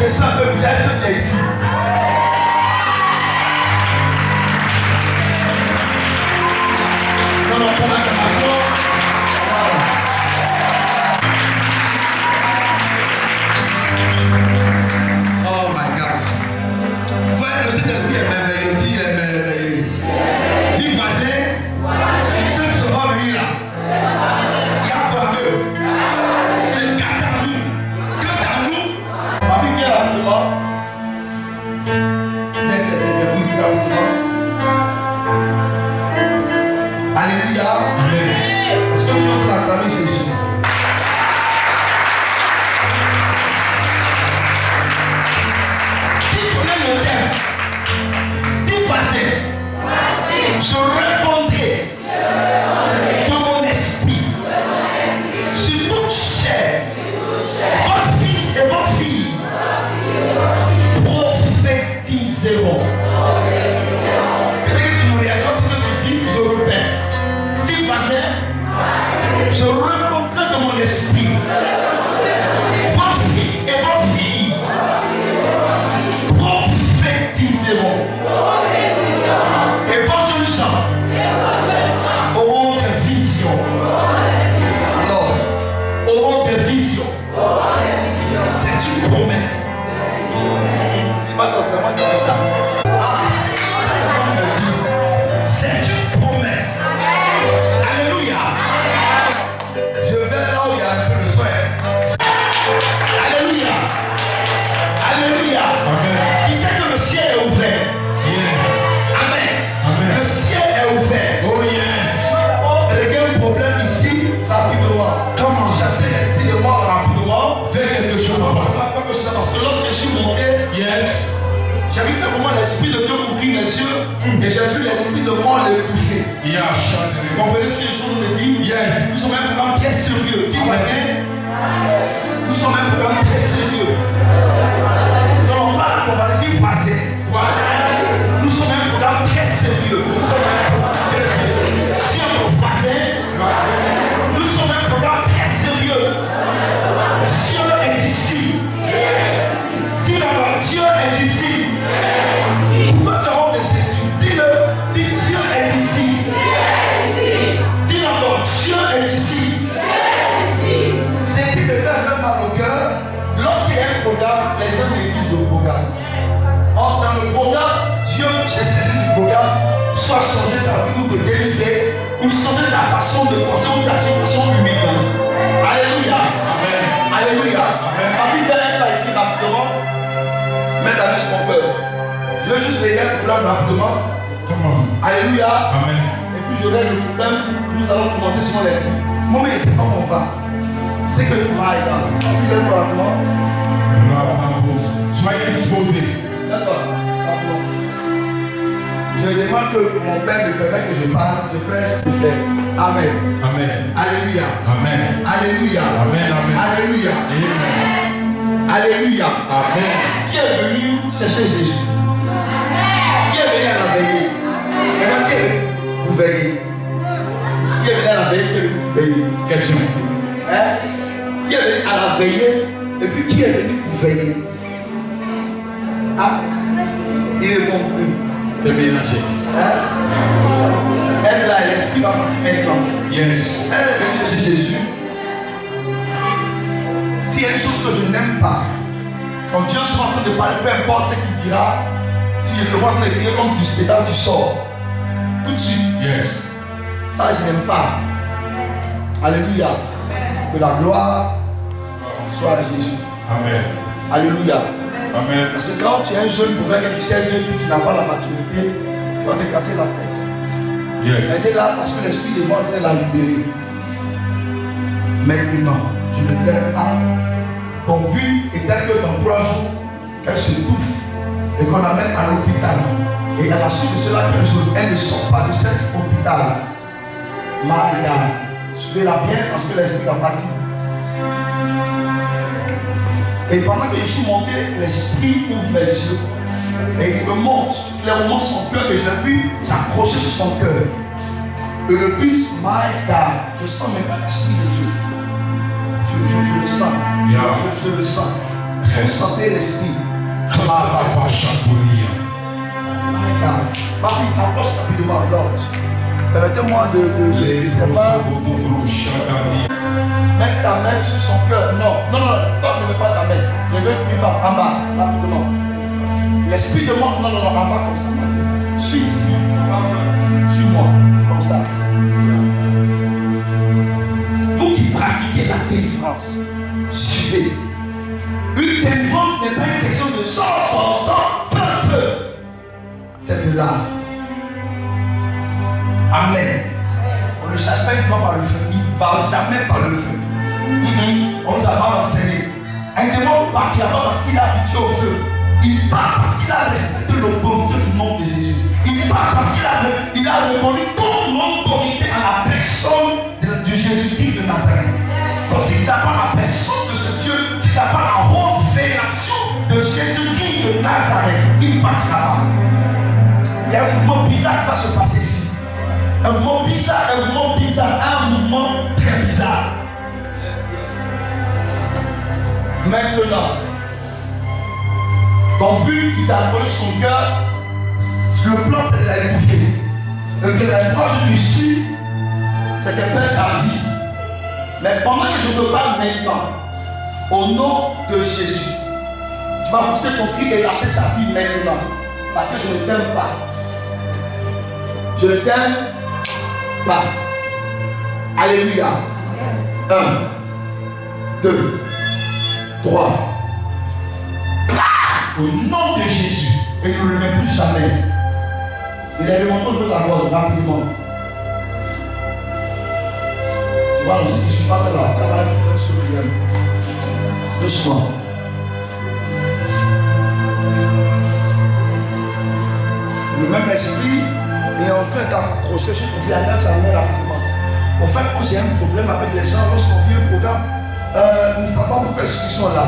descends un peu, est-ce que tu es ici? Non, non, pour l'acclamation. Oh my God. Ouais, le Saint-Esprit est merveilleux. Dis, il est merveilleux. Dis, voisin, ceux qui sont venus là, il y a quoi à eux? Ma vie vient rapidement. Alléluia. Est-ce que tu entends acclamer Jésus? Qui connaît mon thème? Dis voisin. Je répondrai de mon esprit sur toute chair. Votre fils et votre fille prophétiseront. Peut-être que tu nous réagis, ce que tu dis, je répète. Dis voisin, je répondrai de mon esprit. Votre fils et votre fille prophétiseront. Et vos jeunes gens auront des visions. Lord, auront des visions. C'est une promesse. Dis pas ça, c'est moi qui dis ça. C'est une promesse. Alléluia. Je vais là où il y a un peu de soin. Alléluia. Alléluia. Qui sait que le ciel est ouvert? Amen. Le ciel est ouvert. Oh yes. Il y a un problème ici, rapidement. Comment chasser l'esprit de mort rapidement? Fais quelque chose. Parce que lorsque je suis monté, j'ai vu comment l'esprit de Dieu m'ouvrit les yeux et j'ai vu l'esprit de mort les bouffer. Vous comprenez ce que les choses me disent? Nous sommes un programme très sérieux. Dis voisin, nous sommes un programme très sérieux. Donc on va dire voisin. Nous sommes un programme très sérieux. Dis encore voisin. Nous sommes un programme très sérieux. Dieu est ici. Dis là-bas, Dieu est ici. Pourquoi tu as honte de Jésus? Dis-le. Dis Dieu est ici. Dis encore, Dieu est ici. C'est qui me fait un peu mal au cœur. Lorsqu'il y a un programme, les gens négligent le programme. Or, dans le programme, Dieu, j'ai saisi du programme, soit changer ta vie ou te délivrer, ou changer ta façon de penser ou ta situation humiliante. Alléluia. Amen. Alléluia. Ma fille fait un pas ici rapidement. Mets ta main sur mon cœur. Je veux juste régler le problème rapidement. Alléluia. Amen. Et puis je règle le problème. Nous allons commencer sur l'esprit. Mon mais c'est pas où on va. C'est que tu vas là. Tu lèves rapidement. Soyez disposés. D'accord. Je demande que mon père me permette que je parle, je prêche, je fais. Amen. Amen. Alléluia. Amen. Alléluia. Amen. Amen. Alléluia. Amen. Alléluia. Amen. Qui est venu chercher Jésus? Qui est venu à la veillée? Maintenant, qui est venu pour veiller? Qui est venu à la veillée? Qui est venu pour veiller? Question. Hein? Qui est venu à la veillée? Et puis qui est venu pour veiller? Ah, il répond plus. C'est mélangé. Hein? Elle là, l'esprit va partir maintenant. Yes. Elle est venue chercher Jésus. S'il y a une chose que je n'aime pas, quand Dieu sera en train de parler, peu importe ce qu'il dira, si je te vois en train de crier comme du spectacle, tu sors. Tout de suite. Yes. Ça, je n'aime pas. Alléluia. Que la gloire soit à Jésus. Amen. Alléluia. Amen. Parce que quand tu es un jeune pour faire que tu sais Dieu, tu n'as pas la maturité, tu vas te casser la tête. Yes. Elle est là parce que l'esprit de mort est la libérer. Maintenant, je ne t'aime pas. Ton but était que dans 3 jours, qu'elle se touffe et qu'on l'amène à l'hôpital. Et à la suite de cela, elle ne sort pas de cet hôpital. Maria, suivez-la bien parce que l'esprit va partir. Et pendant que je suis monté, l'esprit ouvre mes yeux. Et il me montre clairement son cœur et je l'ai vu s'accrocher sur son cœur. Et le bus, my God, je sens même pas l'esprit de Dieu. Je le sens. Je le sens. Est-ce que vous sentez l'esprit? Ma fille, approche rapidement l'autre. Permettez-moi de savoir. Mets ta main sur son cœur. Non, toi ne mets pas ta main. Je veux une femme en bas, rapidement. L'esprit de mort, non, en bas comme ça, ma fille. Suis ici, suis-moi, comme ça. Vous qui pratiquez la délivrance, suivez. Une délivrance n'est pas une question de sang, feu. C'est de là. Amen. On ne chasse pas uniquement par le feu. Il ne parle jamais par le feu. On nous a pas enseigné. Un démon ne partira pas parce qu'il a habitué au feu. Il part parce qu'il a respecté l'autorité du nom de Jésus. Il part parce qu'il a reconnu toute l'autorité à la personne de Jésus-Christ de Nazareth. Donc si tu n'as pas la personne de ce Dieu, si tu n'as pas la révélation de Jésus-Christ de Nazareth, il ne partira pas. Il y a un mouvement bizarre qui va se passer ici. Un mouvement bizarre, un mouvement très bizarre. Maintenant, ton but qui t'a appelé son cœur, le plan c'est de la écouter. Et que l'approche du suis, c'est qu'elle perd sa vie. Mais pendant que je te parle maintenant, au nom de Jésus, tu vas pousser ton cri et lâcher sa vie maintenant. Parce que je ne t'aime pas. Je ne t'aime pas. Alléluia. 1, 2, 3. Au nom de Jésus. Et ne le mets plus jamais. Il est remonté de la voix rapidement. Tu vois, je ne suis pas là. Tu vas faire sourire. Doucement. Le même esprit est en train d'accrocher sur ton pied à la main rapidement. En fait, moi j'ai un problème avec les gens lorsqu'on vit un programme. Ils ne savent pas pourquoi ils sont là.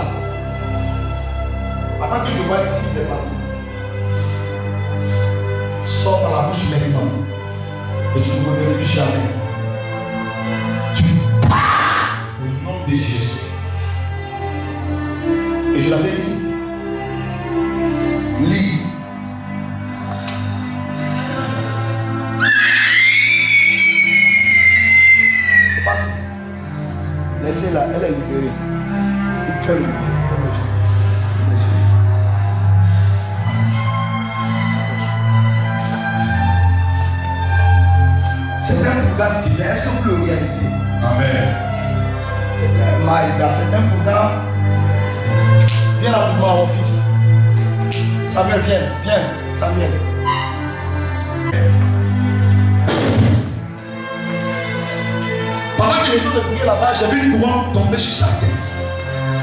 Attends que je vois ici les parties. Sors par la bouche maintenant. Et tu ne reviens plus jamais. Tu pars au nom de Jésus. Et je l'avais dit. Lis. C'est passé. Laissez-la, elle est libérée. Il ferme. C'est un programme divin. Est-ce que vous le réalisez? Amen. C'est un maïda, c'est un programme. Viens rapidement, mon fils. Samuel, viens, Samuel. Pendant que les gens de prier là-bas, j'ai vu une couronne tomber sur sa tête.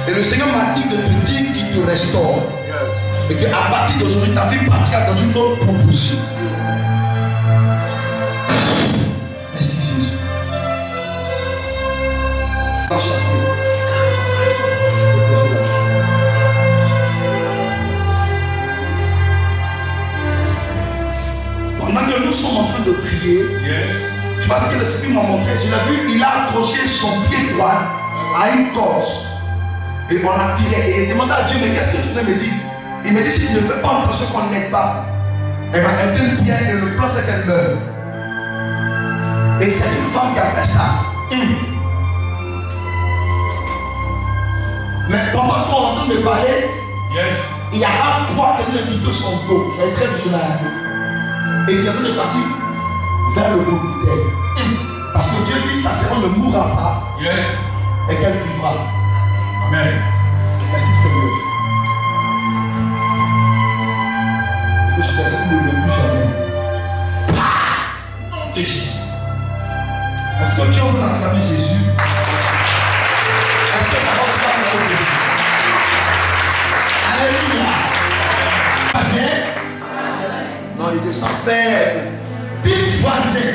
Et le Seigneur m'a dit de te dire qu'il te restaure. Yes. Et qu'à partir d'aujourd'hui, ta vie partira dans une autre proposition. Merci Jésus. Chasser. Pendant que nous sommes en train de prier, tu vois ce que l'Esprit m'a montré. Je l'ai vu, il a accroché son pied droit à une corde. Et on l'a tiré. Et il demandait à Dieu, mais qu'est-ce que tu veux me dire? Il me dit, si tu ne fais pas ce qu'on n'aide pas, elle va être une pierre et le plan c'est qu'elle meurt. Et c'est une femme qui a fait ça. Mais pendant qu'on est en train de parler, il y a un poids qui est venu de son dos. C'est très visionnaire. Et qui est en train de partir vers le propriétaire. Parce que Dieu dit, sa servante ne mourra pas. Et qu'elle vivra. Amen. Merci Seigneur. Et que je pense que nous ne le plus jamais. Et Jésus. Est-ce que Dieu veut acclamer Jésus? Est-ce que la voix de Jésus? Alléluia. Voisin? Non, il était sans faible. Dites voisin.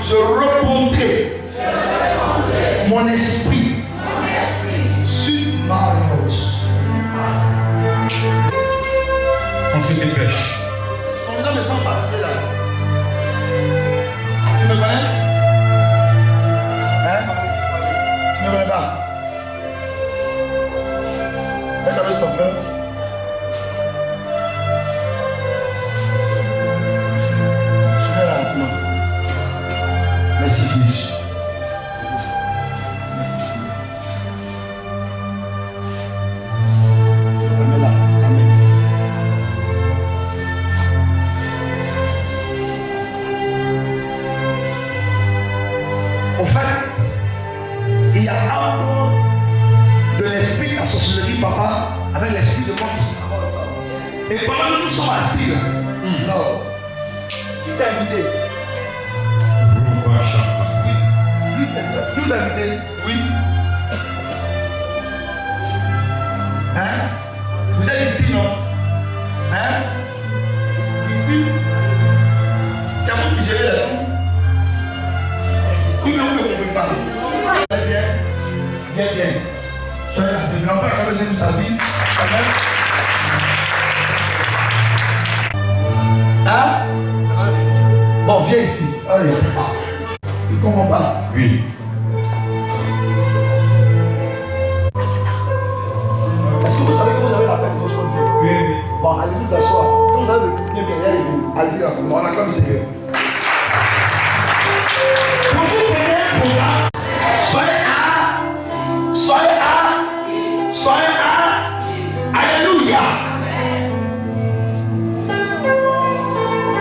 Je répondrai mon esprit sur ma roche. On fait des pêches. Son visage me sent pas là. Tu me connais? Hein? Tu me connais pas? Fais avec ton cœur. Sois là maintenant. Merci Jésus. Merci Seigneur. Amen là. Amen. En fait, il y a un mot de l'esprit, la sorcellerie, papa, avec l'esprit de moi. Et pendant que nous sommes assis là, non. Qui t'a invité? Oui. Lui, qui vous a invité? Oui. Hein? Vous êtes ici, non? Hein? Ici? C'est à vous qui gérez la tour. Oui, mais vous ne pouvez pas. Bien, bien. Soyez là. Le grand-père a besoin de sa vie. Amen. Hein? Bon, viens ici. Ah, il ne sait pas. Il ne comprend pas. Oui. Est-ce que vous savez que vous avez la peine de votre vie? Oui. Bon, allez-y vous asseoir. Quand vous avez le bien, allez-y rapidement. On acclame le Seigneur. Quand vous prenez un programme, soyez à, alléluia.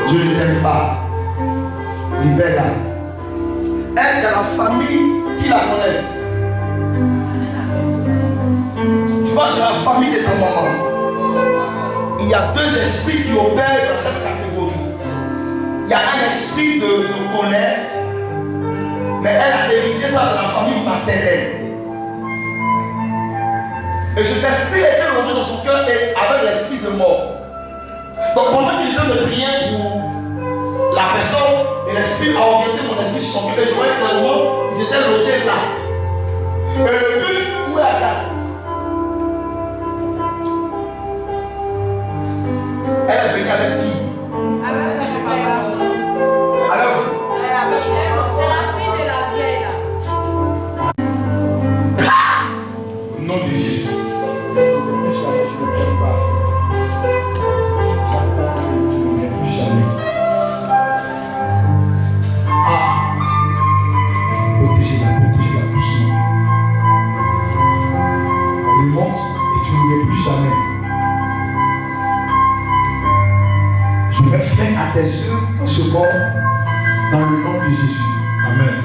Dieu ne t'aime pas. Libère-la. Elle dans la famille qui la connaît. Tu vois, dans la famille de sa maman, il y a deux esprits qui opèrent dans cette catégorie. Il y a un esprit de colère, mais elle a hérité ça de la famille maternelle. Et cet esprit était logé dans son cœur et avec l'esprit de mort. Donc pendant qu'il était de prier pour la personne, et l'esprit a orienté mon esprit sur son cœur. Et je voyais clairement, ils étaient logés là. Et le but, où est la date? Elle est venue avec qui? Avec ton papa. Alors, C'est la fille de la vieille là. Au nom de Jésus. Protégez-la doucement. Remonte et tu ne reviens plus jamais. Je mets fin à tes œuvres dans ce corps, dans le nom de Jésus. Amen.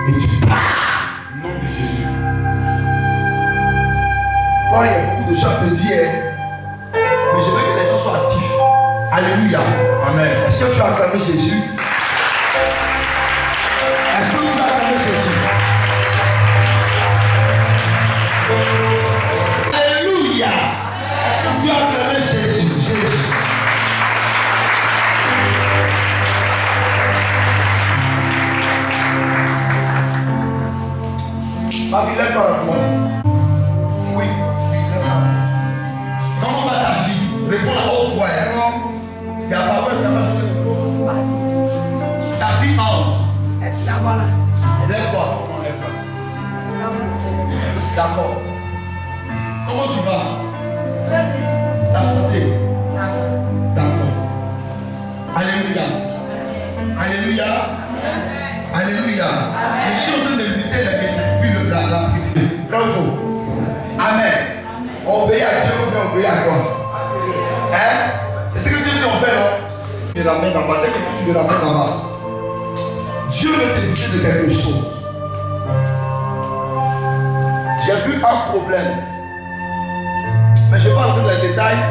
Et tu pars. Au nom de Jésus. Toi, il y a beaucoup de gens qui te disent, mais je veux que les gens soient actifs. Alléluia. Amen. Est-ce que tu as acclamé Jésus? Est-ce que tu as acclamé Jésus? Alléluia. Est-ce que tu as acclamé Jésus? Jésus. Ma vie, lève-toi avec moi. Oui. Comment va ta vie? Réponds à haute voix. Il y a pas de ta vie ange. La voilà. Lève-toi. D'accord. Comment tu vas? Ta santé. D'accord. Alléluia. Alléluia. Alléluia. Je suis en train de lutter les messages puis la critique. Bravo. Amen. On obéit à Dieu ou bien on obéit à quoi? Hein? C'est ce que Dieu dit on fait, non? Il ramène là-bas. Dès que tu me ramènes là-bas, Dieu veut t'éviter de quelque chose. J'ai vu un problème. Mais je ne vais pas entrer dans les détails.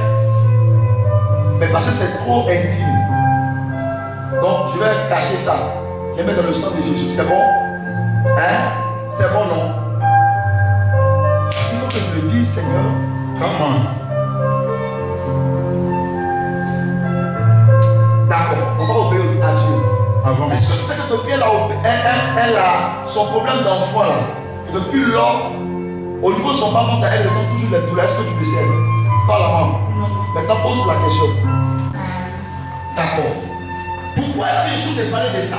Mais parce que c'est trop intime. Donc je vais cacher ça. Je vais mettre dans le sang de Jésus. C'est bon? Hein? C'est bon, non? Il faut que je le dise, Seigneur. Come D'accord, on va obéir à Dieu. Avant. Est-ce que tu sais que depuis elle a son problème d'enfant là? Depuis lors, au niveau de son maman, elle ressent toujours les douleurs. Est-ce que tu le sais? Pas la maman. Maintenant, pose la question. D'accord. Pourquoi est-ce que je suis de parler de ça?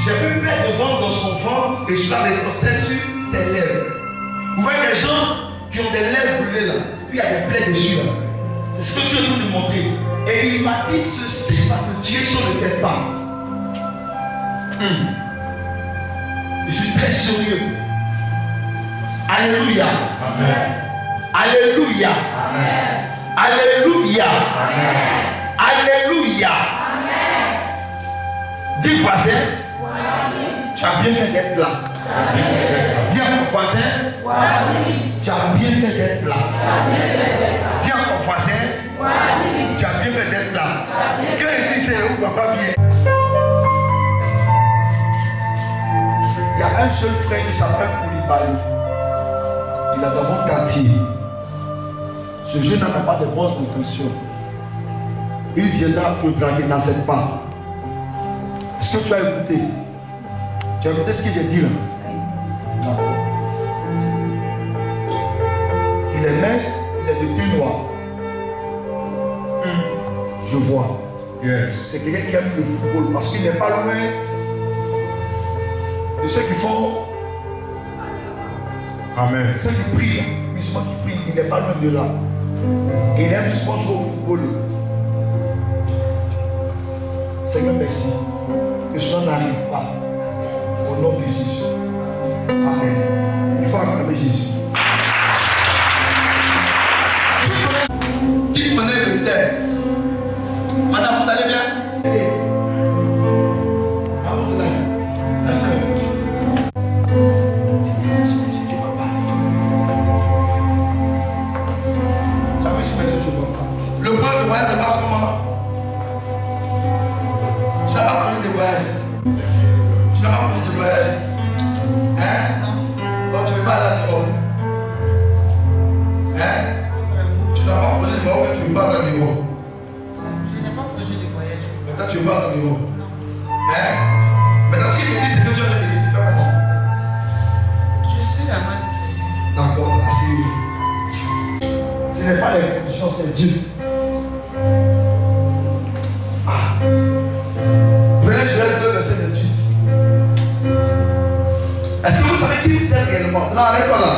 J'ai vu plein de vent dans son ventre et je la repostais sur ses lèvres. Vous voyez les gens qui ont des lèvres brûlées là, puis il y a des plaies dessus là. C'est ce que Dieu veut nous montrer. Et il m'a dit ceci va te tirer sur le tête pas. Je suis très sérieux. Alléluia. Amen. Alléluia. Amen. Alléluia. Amen. Alléluia. Dis voisin, tu as bien fait d'être là. Dis à ton voisin, tu as bien fait d'être là. Dis à ton voisin, tu as bien fait d'être là. Que ici c'est où papa vient. Il y a un seul frère qui s'appelle Koulibaly. Il est dans mon quartier. Ce jeune n'a pas de bonnes intentions. Il viendra te draguer, n'accepte pas. Est-ce que tu as écouté? Tu as écouté ce que j'ai dit là? Non. Il est mince, il est de teint noir. Je vois. Yes. C'est quelqu'un qui aime le football parce qu'il n'est pas loin de ceux qui font. Amen. Ceux qui prient, musulmans qui prient, il n'est pas loin de là. Et il aime souvent jouer au football. Seigneur, merci. Que cela n'arrive pas. Au nom de Jésus. Amen. Il faut acclamer Jésus. Qui connaît le terre? Madame, vous allez bien? Ah, vous allez bien? La sœur. Le point de voyage se passe comment? Tu n'as pas connu de voyage. Tu n'as pas connu de voyage. Hein? Donc tu ne veux pas aller à l'Europe. Hein? Tu n'as pas connu de voyage, mais tu ne veux pas aller à l'Europe. Je n'ai pas projet de voyage. Maintenant tu ne veux pas aller à l'Europe. Hein? Maintenant si il te dit c'est que Dieu te dit, tu fais comment? Je suis la main du Seigneur. D'accord, asseyez-vous. Ce n'est pas les conditions, c'est Dieu. Ah. Prenez Joël 2, verset 28. Est-ce que vous savez qui vous êtes réellement? Non, arrête-toi là.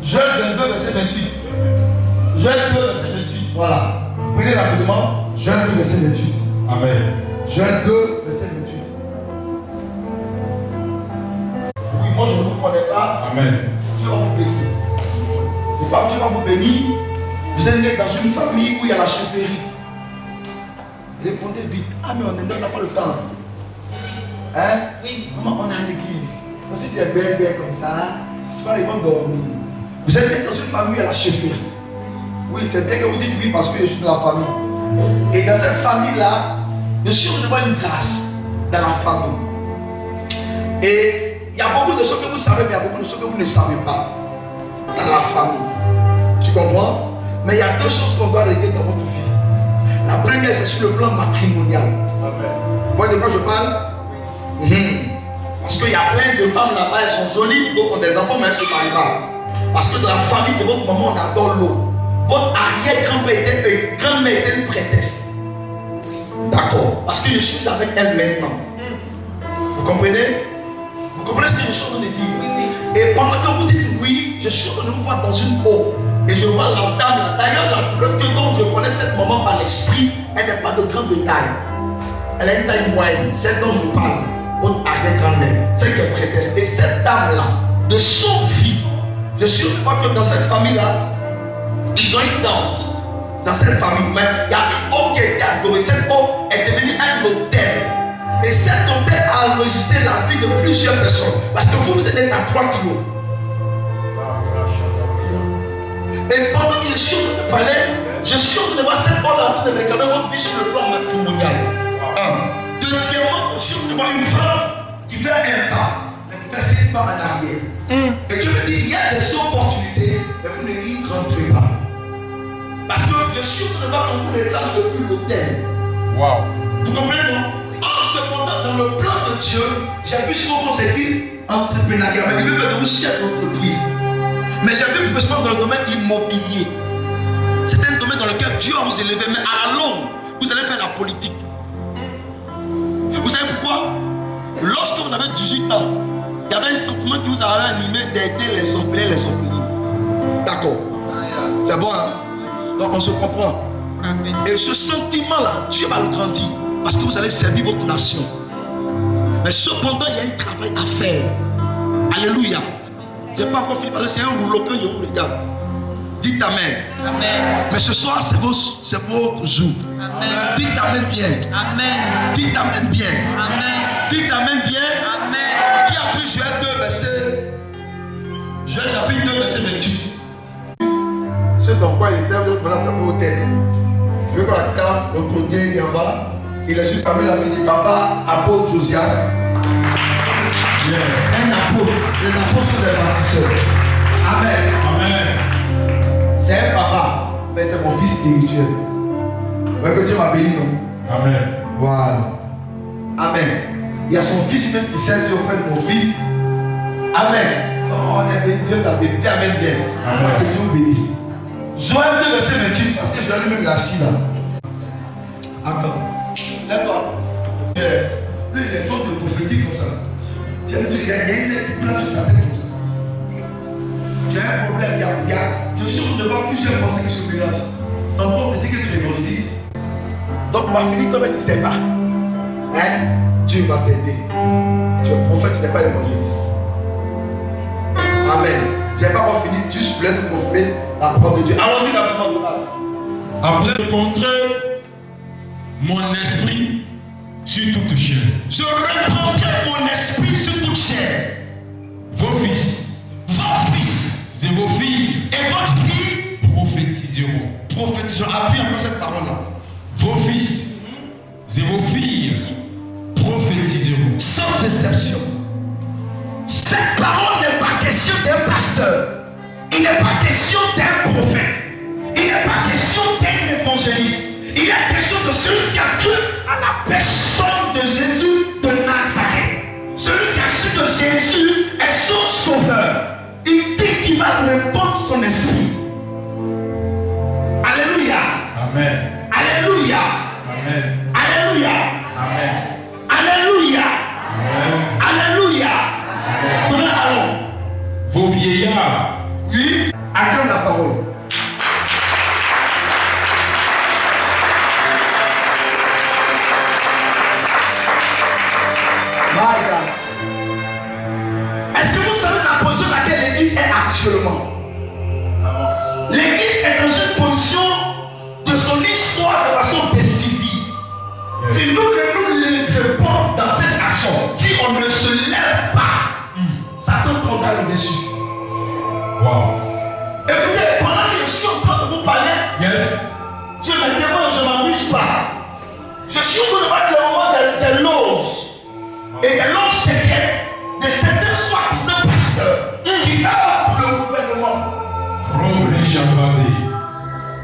Joël 22, verset 28. Joël 2, verset 28. Voilà. Prenez rapidement. Joël 2, verset 28. Amen. Joël 2, verset 28. Oui, moi je ne vous connais pas. Amen. Dieu va vous bénir. Pourquoi Dieu va vous bénir? Vous êtes né dans une famille où il y a la chefferie. Répondez vite. Ah, mais on n'a pas le temps. Hein? Oui. Maman, on est à l'église. Donc, si tu es belle comme ça, tu vas arriver à dormir. Vous êtes né dans une famille où il y a la chefferie. Oui, c'est bien que vous dites oui parce que je suis dans la famille. Et dans cette famille-là, je suis sûr de voir une grâce dans la famille. Et il y a beaucoup de choses que vous savez, mais il y a beaucoup de choses que vous ne savez pas dans la famille. Tu comprends? Mais il y a deux choses qu'on doit régler dans votre vie. La première, c'est sur le plan matrimonial. Amen. Vous voyez de quoi je parle? Parce qu'il y a plein de femmes là-bas, elles sont jolies, d'autres ont des enfants, mais elles ne se marient pas. Parce que dans la famille de votre maman, on adore l'eau. Votre arrière-grand-mère était une prêtresse. D'accord? Parce que je suis avec elle maintenant. Vous comprenez? Vous comprenez ce que je suis en train de dire? Et pendant que vous dites oui, je suis en train de vous voir dans une eau. Et je vois la dame là. D'ailleurs, la preuve que donc je connais cette maman par l'esprit, elle n'est pas de grande taille. Elle a une taille moyenne. Celle dont je parle, votre arrière-grand-mère, celle qui est prêtresse. Et cette dame là, de son vivant, je suis sûr que dans cette famille là, ils ont une danse. Dans cette famille, mais il y a une eau qui a été adorée. Cette eau est devenue un hôtel. Et cet hôtel a enregistré la vie de plusieurs personnes. Parce que vous êtes à 3 kilos. Et pendant que je suis en train de parler, je suis en train de voir cette eau en train de réclamer votre vie sur le plan matrimonial. Deuxièmement, je suis en train de voir une femme qui fait un pas, mais qui fait 7 pas en arrière. Et Dieu me dit, il y a des opportunités, mais vous ne y rentrez pas. Parce que je suis en train de voir qu'on vous réclame depuis l'hôtel. Wow. Vous comprenez, non? Cependant, dans le plan de Dieu, j'ai vu souvent c'est qui entrepreneuriat, mais il veut faire de vous chef d'entreprise. Mais j'ai vu plus spécialement dans le domaine immobilier. C'est un domaine dans lequel Dieu va vous élever, mais à la longue, vous allez faire la politique. Vous savez pourquoi? Lorsque vous avez 18 ans, Il y avait un sentiment qui vous avait animé d'aider les orphelins et les orphelines. D'accord. C'est bon, hein? Donc on se comprend. Et ce sentiment-là, Dieu va le grandir. Parce que vous allez servir votre nation. Mais cependant, il y a un travail à faire. Alléluia. Je n'ai pas encore fini parce que c'est un rouleau quand je vous regarde. Dites Amen. Amen. Mais ce soir, c'est votre jour. Amen. Dites Amen bien. Amen. Dites Amen bien. Amen. Dites Amen bien. Amen. Qui a pris Joël 2 versets? Joël chapitre 2 verset 28. Ce dans quoi il était maintenant au tête. Je veux qu'on la le côté, il y en va. Il est juste amené la dit papa, apôtre Josias. Yes. Un apôtre. Les apôtres sont des bâtisseurs. Amen. Amen. C'est un papa, mais c'est mon fils spirituel. Ouais, que Dieu m'a béni, non? Amen. Voilà. Amen. Il y a son fils même qui sert Dieu auprès de mon fils. Amen. Oh, on est béni, Dieu t'a béni. Dis Amen bien. Amen. Que Dieu vous bénisse. Joël 2 verset 28, parce que Joël lui-même l'a assis là. Amen. D'accord. Lui, il est fort de prophétique comme ça. Il y a une lettre qui plante sur ta tête comme ça. Tu as un problème, je suis devant plusieurs pensées qui se mélangent. Tantôt, on dit que tu évangélises. Donc, ma fille, toi, tu ne sais pas. Hein? Dieu va t'aider. Tu es prophète, tu n'es pas évangéliste. Amen. Je n'ai pas encore fini, juste je voulais te confirmer la parole de Dieu. Allons-y dans le monde. Après de montrer mon esprit sur toute chair. Je répandrai mon esprit sur toute chair. Vos fils et vos filles Et votre fille prophétiseront. prophétiseront. Appuie encore cette parole-là. Vos fils et vos filles prophétiseront. Sans exception. Cette parole n'est pas question d'un pasteur. Il n'est pas question d'un prophète. Il n'est pas question d'un évangéliste. Il est question de celui qui a cru à la personne de Jésus de Nazareth. Celui qui a su que Jésus est son sauveur. Il dit qu'il va répandre son esprit. Alléluia. Amen. Alléluia. Amen. Alléluia. Amen. Alléluia. Amen. Alléluia. Donnez allons. Vos vieillards Oui. Acclame la parole. My God. Est-ce que vous savez la position dans laquelle l'église est actuellement? L'église est dans une position de son histoire de façon décisive. Si nous ne nous lèvons pas dans cette action, si on ne se lève pas, Satan prendra le dessus. Wow. Écoutez, pendant que je suis en train de vous parler, Yes. Dieu me témoigne, je ne m'amuse pas. Je suis en train de voir clairement des loges et des loges secrètes de certains soi-disant pasteurs qui œuvrent pour le gouvernement.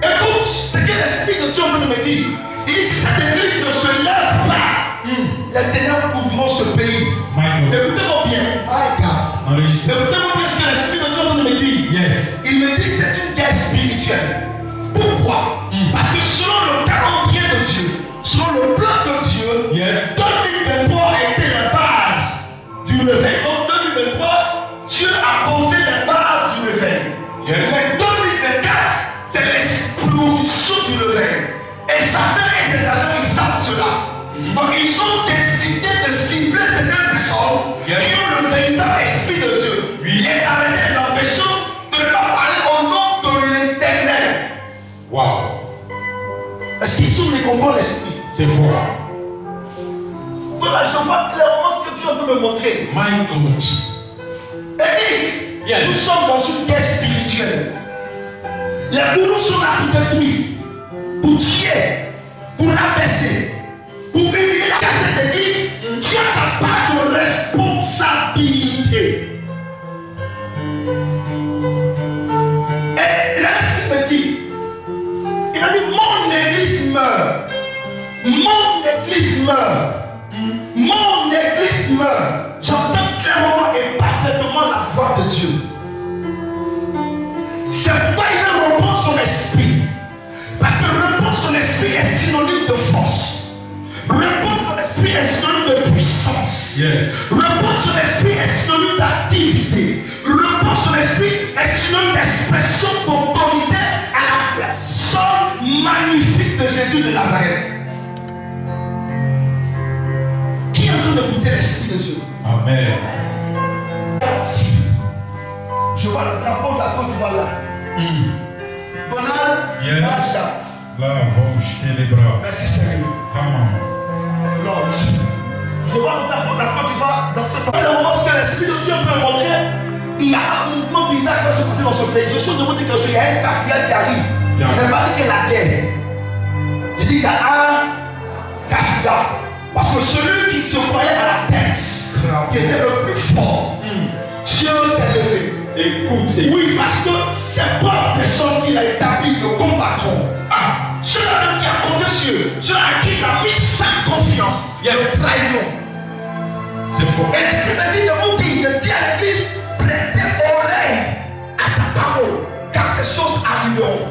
Écoute, ce que l'Esprit de Dieu est en train de me dire. Il dit si cette église ne se lève pas, les ténèbres couvriront ce pays. Écoutez-moi bien. My God. Écoutez-moi bien ce que l'Esprit de Dieu est en train de me dire. Yes. Il me dit que c'est une guerre spirituelle. Pourquoi? Parce que selon le calendrier de Dieu, selon le plan de Dieu, Yes. 2023 a été la base du réveil. Donc 2023, Dieu a posé les bases du réveil. Yes. Mais 2024, c'est l'explosion du réveil. Et Satan et ses agents, ils savent cela. Donc ils ont décidé de cibler certaines personnes Yes. qui ont le véritable esprit de Dieu. Oui. Les arrêter, les empêchant de ne pas parler au nom de l'Éternel. Wow. Est-ce qu'ils ont compris l'esprit? C'est fort. Voilà, je vois clairement ce que Dieu est en train de me montrer. My God. Église, Yes. nous sommes dans une guerre spirituelle. Les bourreaux sont là pour détruire, pour tuer, pour rabaisser, pour humilier la cette église. Tu as ta part de responsabilité. Et l'esprit me dit, il m'a dit, mon église meurt. Mon église meurt. Mon église meurt. J'entends clairement et parfaitement la voix de Dieu. C'est pourquoi il veut reprendre son esprit. Parce que reprendre son esprit est synonyme de force. Reprendre son esprit est synonyme de puissance. Yes. Repos sur l'esprit est synonyme d'activité. Repos sur l'esprit est synonyme d'expression d'autorité à la personne magnifique de Jésus de Nazareth. Qui est en train d'écouter l'esprit de Dieu? Amen. Je vois le drapeau de la Côte d'Ivoire là. Donald, Yes. Majda. Là, bon, jeter les bras. Merci Seigneur. Come on. Lord. Je vois le drapeau de la Côte d'Ivoire dans ce pays. Lorsque l'esprit de Dieu peut montrer, il y a un mouvement bizarre qui va se passer dans ce pays. Je suis de vous dire qu'il y a un kafia qui arrive. Je n'ai pas dit que la guerre. Je dis qu'il y a un kafia. Parce que celui qui se croyait à la tête, qui était le plus fort, Dieu s'est levé. Écoute. Oui, parce que c'est pas la personne qui l'a établi, le combattront. Ceux-là qui a compté sur eux, ceux-là à qui il a mis sa confiance, le trahiront. C'est faux. Et l'Esprit me dit de vous dire, de dire à l'église, prêtez oreille à sa parole, car ces choses arriveront.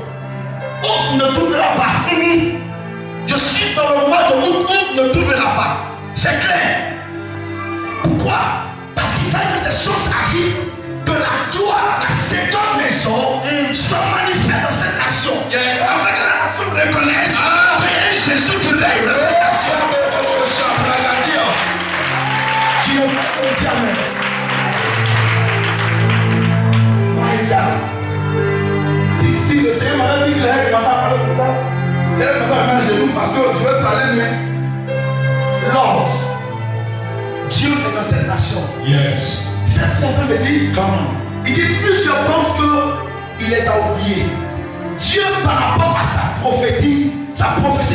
Autre ne trouvera pas. Je suis dans le mois de août, autre ne trouvera pas. C'est clair. Pourquoi? Parce qu'il fallait que ces choses arrivent, que la gloire, la seconde maison, soit manifeste dans cette nation. Afin que la nation reconnaisse que Jésus qui règne dans cette nation. Tu ne peux pas dire Amen. My God. Si le Seigneur m'a dit qu'il allait commencer à parler comme ça, c'est là que ça met à genoux parce que je vais parler bien. Lord, Dieu est dans cette nation. Yes. C'est ce qu'il est en train de dire. Come Il dit plusieurs pensent qu'il les a oubliés. Dieu par rapport à sa prophétie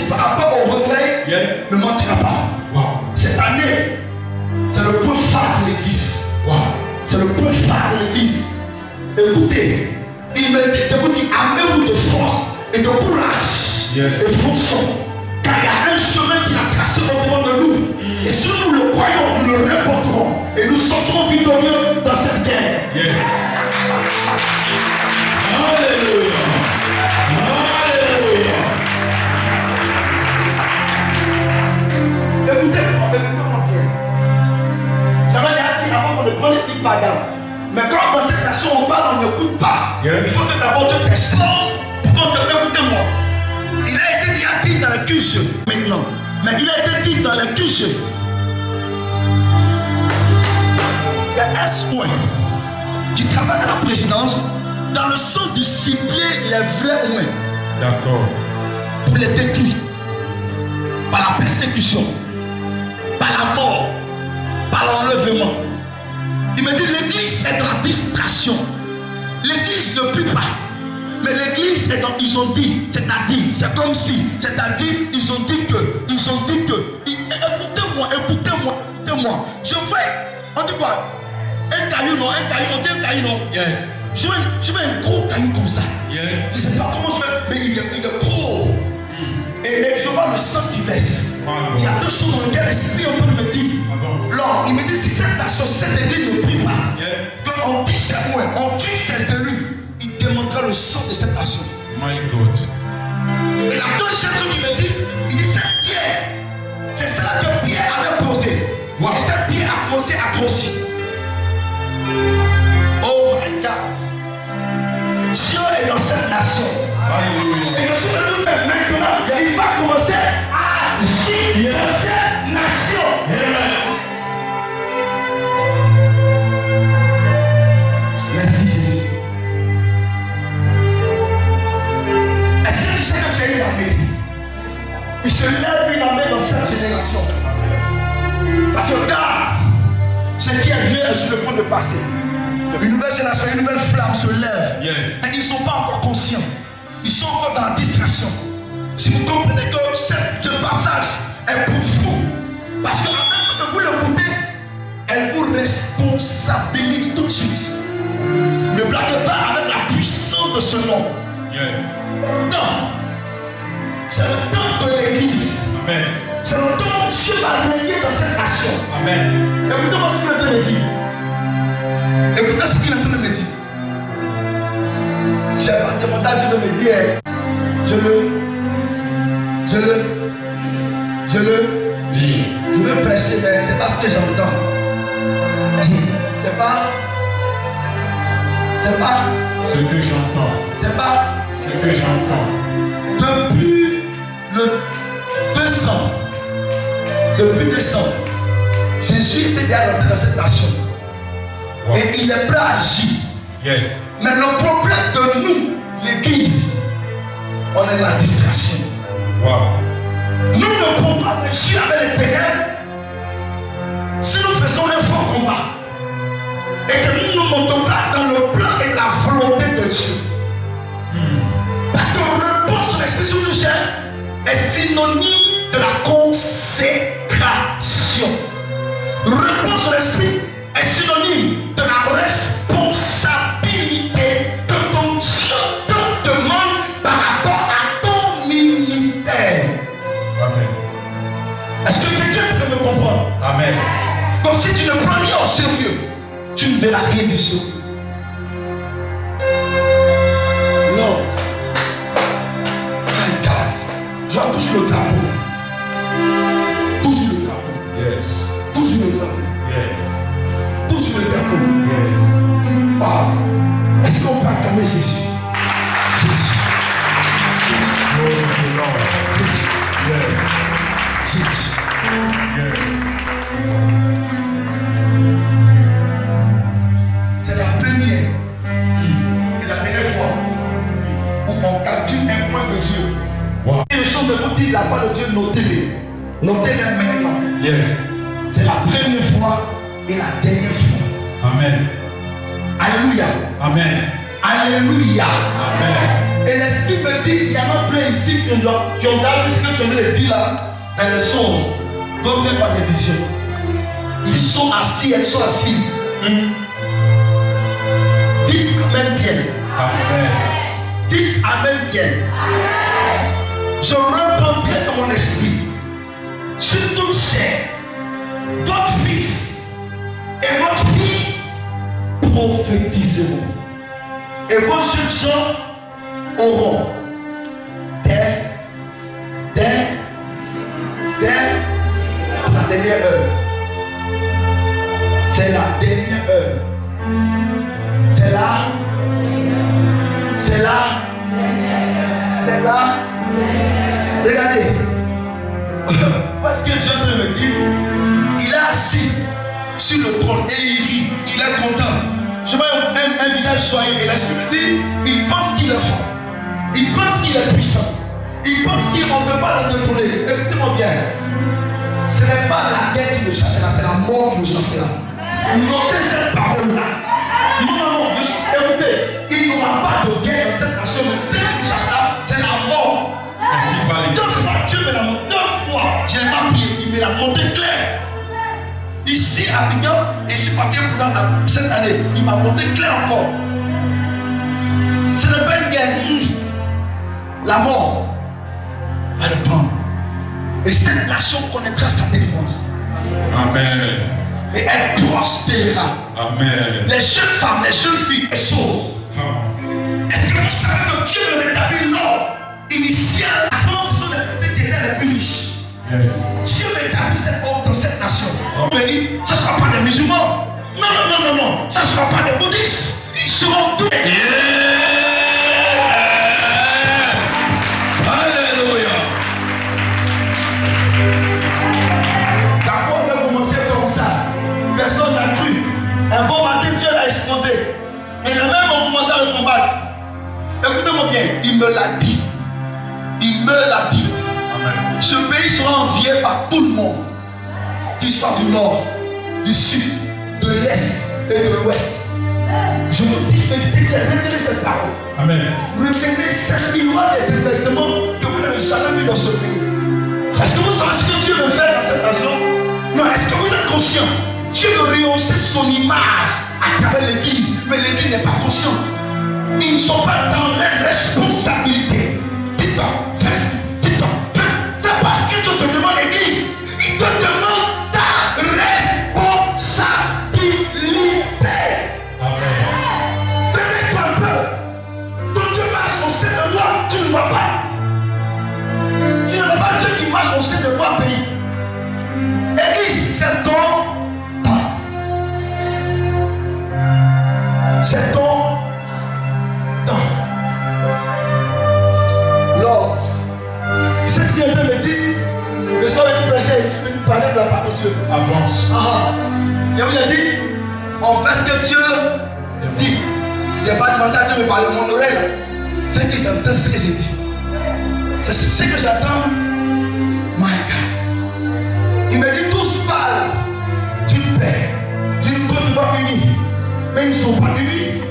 par rapport au réveil, Yes. ne mentira pas. Wow. Cette année, c'est le point phare de l'église. Wow. C'est le point phare de l'église. Écoutez, il me dit de vous dire, armez-vous de force et de courage. Yes. Et fonçons. Car il y a un chemin qu'il a tracé au devant de nous. Et si nous le croyons, nous le répondrons. Et nous sortirons victorieux dans cette guerre. Yes. Alléluia. Alléluia. Écoutez-moi bien. J'avais dit avant qu'on ne prenne les livres pas d'âme. Mais quand dans cette nation on parle, on n'écoute pas. Yes. Il faut que d'abord tu t'exposes pour qu'on te écoute-moi. Il a été dit dans la cuisse maintenant. Mais il a été dit dans la cuisse. Il y a un soin qui travaille à la présidence dans le sens de cibler les vrais humains D'accord. pour les détruire par la persécution, par la mort, par l'enlèvement. Il me dit l'église est dans la distraction. L'église ne prie pas. Mais l'église est dans, ils ont dit, c'est-à-dire, c'est comme si, c'est-à-dire, ils ont dit que, écoutez-moi, je vais, on dit quoi? Un caillou, on dit un caillou, non? Yes. Je veux un gros caillou comme ça. Yes. Je ne sais pas comment je fais, mais il est gros. Et je vois le sang qui verse. Il y a deux choses dans lesquelles l'esprit est en train de me dire. Lors, il me dit si cette nation, cette église ne prie pas, Yes. qu'on tue ses moines, on tue ses élus, il demandera le sang de cette nation. My God. Et la deuxième chose qu'il me dit, il dit cette pierre, c'est celle que Pierre avait posée. Wow. Et cette pierre a commencé à grossir. Oh my God. Dieu est dans cette nation. Alléluia. Et je suis venu maintenant, il va commencer à agir dans cette nation. Merci Jésus. Est-ce que tu sais que tu as une armée? Il se lève une armée dans cette génération. Parce que car ce qui est vieux est sur le point de passer. Une nouvelle génération, une nouvelle flamme se lève. Yes. Et ils ne sont pas encore conscients. Ils sont encore dans la distraction. Si vous comprenez que ce passage est pour vous, parce que en même temps que vous l'écoutez, elle vous responsabilise tout de suite. Ne blaguez pas avec la puissance de ce nom. Yes. C'est le temps de l'église. Amen. C'est le temps où Dieu va régner dans cette nation. Amen. Écoutez-moi ce qu'il est en train de me dire. Écoutez ce qu'il est en train de me dire. J'ai demandé à Dieu de me dire, je le Vie. veux prêcher, mais c'est pas ce que j'entends. C'est pas ce que j'entends. C'est pas Ce que j'entends. depuis le 200, Jésus était déjà rentré dans cette nation. Wow. Et il est prêt à agir. Yes. Mais le problème de nous, l'église, on est la distraction. Wow. Nous ne pouvons pas réussir avec les ténèbres si nous faisons un fort combat. Et que nous ne montons pas dans le plan et la volonté de Dieu. Parce que le repos sur l'esprit sur nous est synonyme de la consécration. Le repos sur l'esprit est synonyme de la responsabilité que ton Dieu te demande par rapport à ton ministère. Amen. Est-ce que quelqu'un peut me comprendre? Amen. Donc si tu ne prends rien au sérieux, tu ne verras rien du sérieux. Lord, my God, je vois toujours le drapeau. Toujours le drapeau. Yes. Toujours le drapeau. Yes. Toujours le drapeau. Yes. Wow. Est-ce qu'on peut acclamer Jésus? Jésus. Glory to the Lord. Yes. Jésus. Yes. C'est la première et la dernière fois où on capture un point de Dieu. Wow. Et le chant de vous dire la parole de Dieu, notez-les. Notez-les maintenant. Yes. C'est la première fois et la dernière fois. Amen. Alléluia. Amen. Alléluia. Amen. Et l'Esprit me dit, il y en a plein ici qui ont gardé ce que tu viens de dire là, dans le songe. Donc, même pas de vision. Ils sont assis, elles sont assises. Dites Amen bien. Amen. Dites Amen bien. Je répondrai dans mon esprit sur toute chair. Votre fils et votre fille prophétiseront. Et vos jeunes gens auront c'est la dernière heure. C'est la dernière heure. C'est là. C'est là. C'est là. Regardez. Parce que Dieu me dit, il est assis sur le trône et il rit, il est content. Je vois un visage joyeux et l'Esprit me dit, il pense qu'il est fort. Il pense qu'il est puissant. Il pense qu'on ne peut pas le détourner. Écoutez-moi bien. Ce n'est pas la guerre qui le chassera, c'est la mort qui le chassera. Notez cette parole-là. Non, écoutez, il n'y aura pas de guerre dans cette nation, mais celle qui chassera, c'est la mort. Deux fois Dieu me l'a montré, deux fois, je n'ai pas prié, il me l'a montré clair. Ici à Abidjan, et je suis parti pendant cette année, il m'a montré clair encore. Ce n'est pas une guerre. La mort va le prendre. Et cette nation connaîtra sa délivrance. Amen. Et elle prospérera. Amen. Les jeunes femmes, les jeunes filles, les choses. Est-ce que vous savez que Dieu rétablit l'or initial avant ce sont les qui étaient les plus riches? Yes. Dieu rétablit cet or dans cette nation. On me dit, ce ne sera pas des musulmans. Non. Ce ne sera pas des bouddhistes. Ils seront tous. Alléluia. D'abord, on a commencé comme ça. Personne n'a cru. Un bon matin, Dieu l'a exposé. Et les mêmes ont commencé à le combattre. Écoutez-moi bien, il me l'a dit. Il me l'a dit. Amen. Ce pays sera envié par tout le monde. Qu'il soit du nord, du sud, de l'est et de l'ouest. Je vous dis, retenez cette parole. Amen. Retenez cette loi des investissements que vous n'avez jamais vu dans ce pays. Est-ce que vous savez ce que Dieu veut faire dans cette nation? Non, est-ce que vous êtes conscient? Dieu veut rehausser son image à travers l'église, mais l'église n'est pas consciente. Ils ne sont pas dans leur responsabilité. Dis-toi, c'est parce que Dieu te demande l'église. Il te demande ta responsabilité. Amen. Réveille-toi un peu. Ton Dieu marche au sein de toi, tu ne vois pas. Tu ne vois pas Dieu qui marche au sein de toi, pays. Et Dieu. Avance. Je vous ai dit, on fait ce que Dieu dit. Je n'ai pas demandé à Dieu de parler mon oreille. Ce que j'entends, c'est ce que j'ai dit. C'est ce que j'attends. My God. Il me dit tous parlent d'une paix, d'une Côte d'Ivoire unie. Mais ils ne sont pas unis.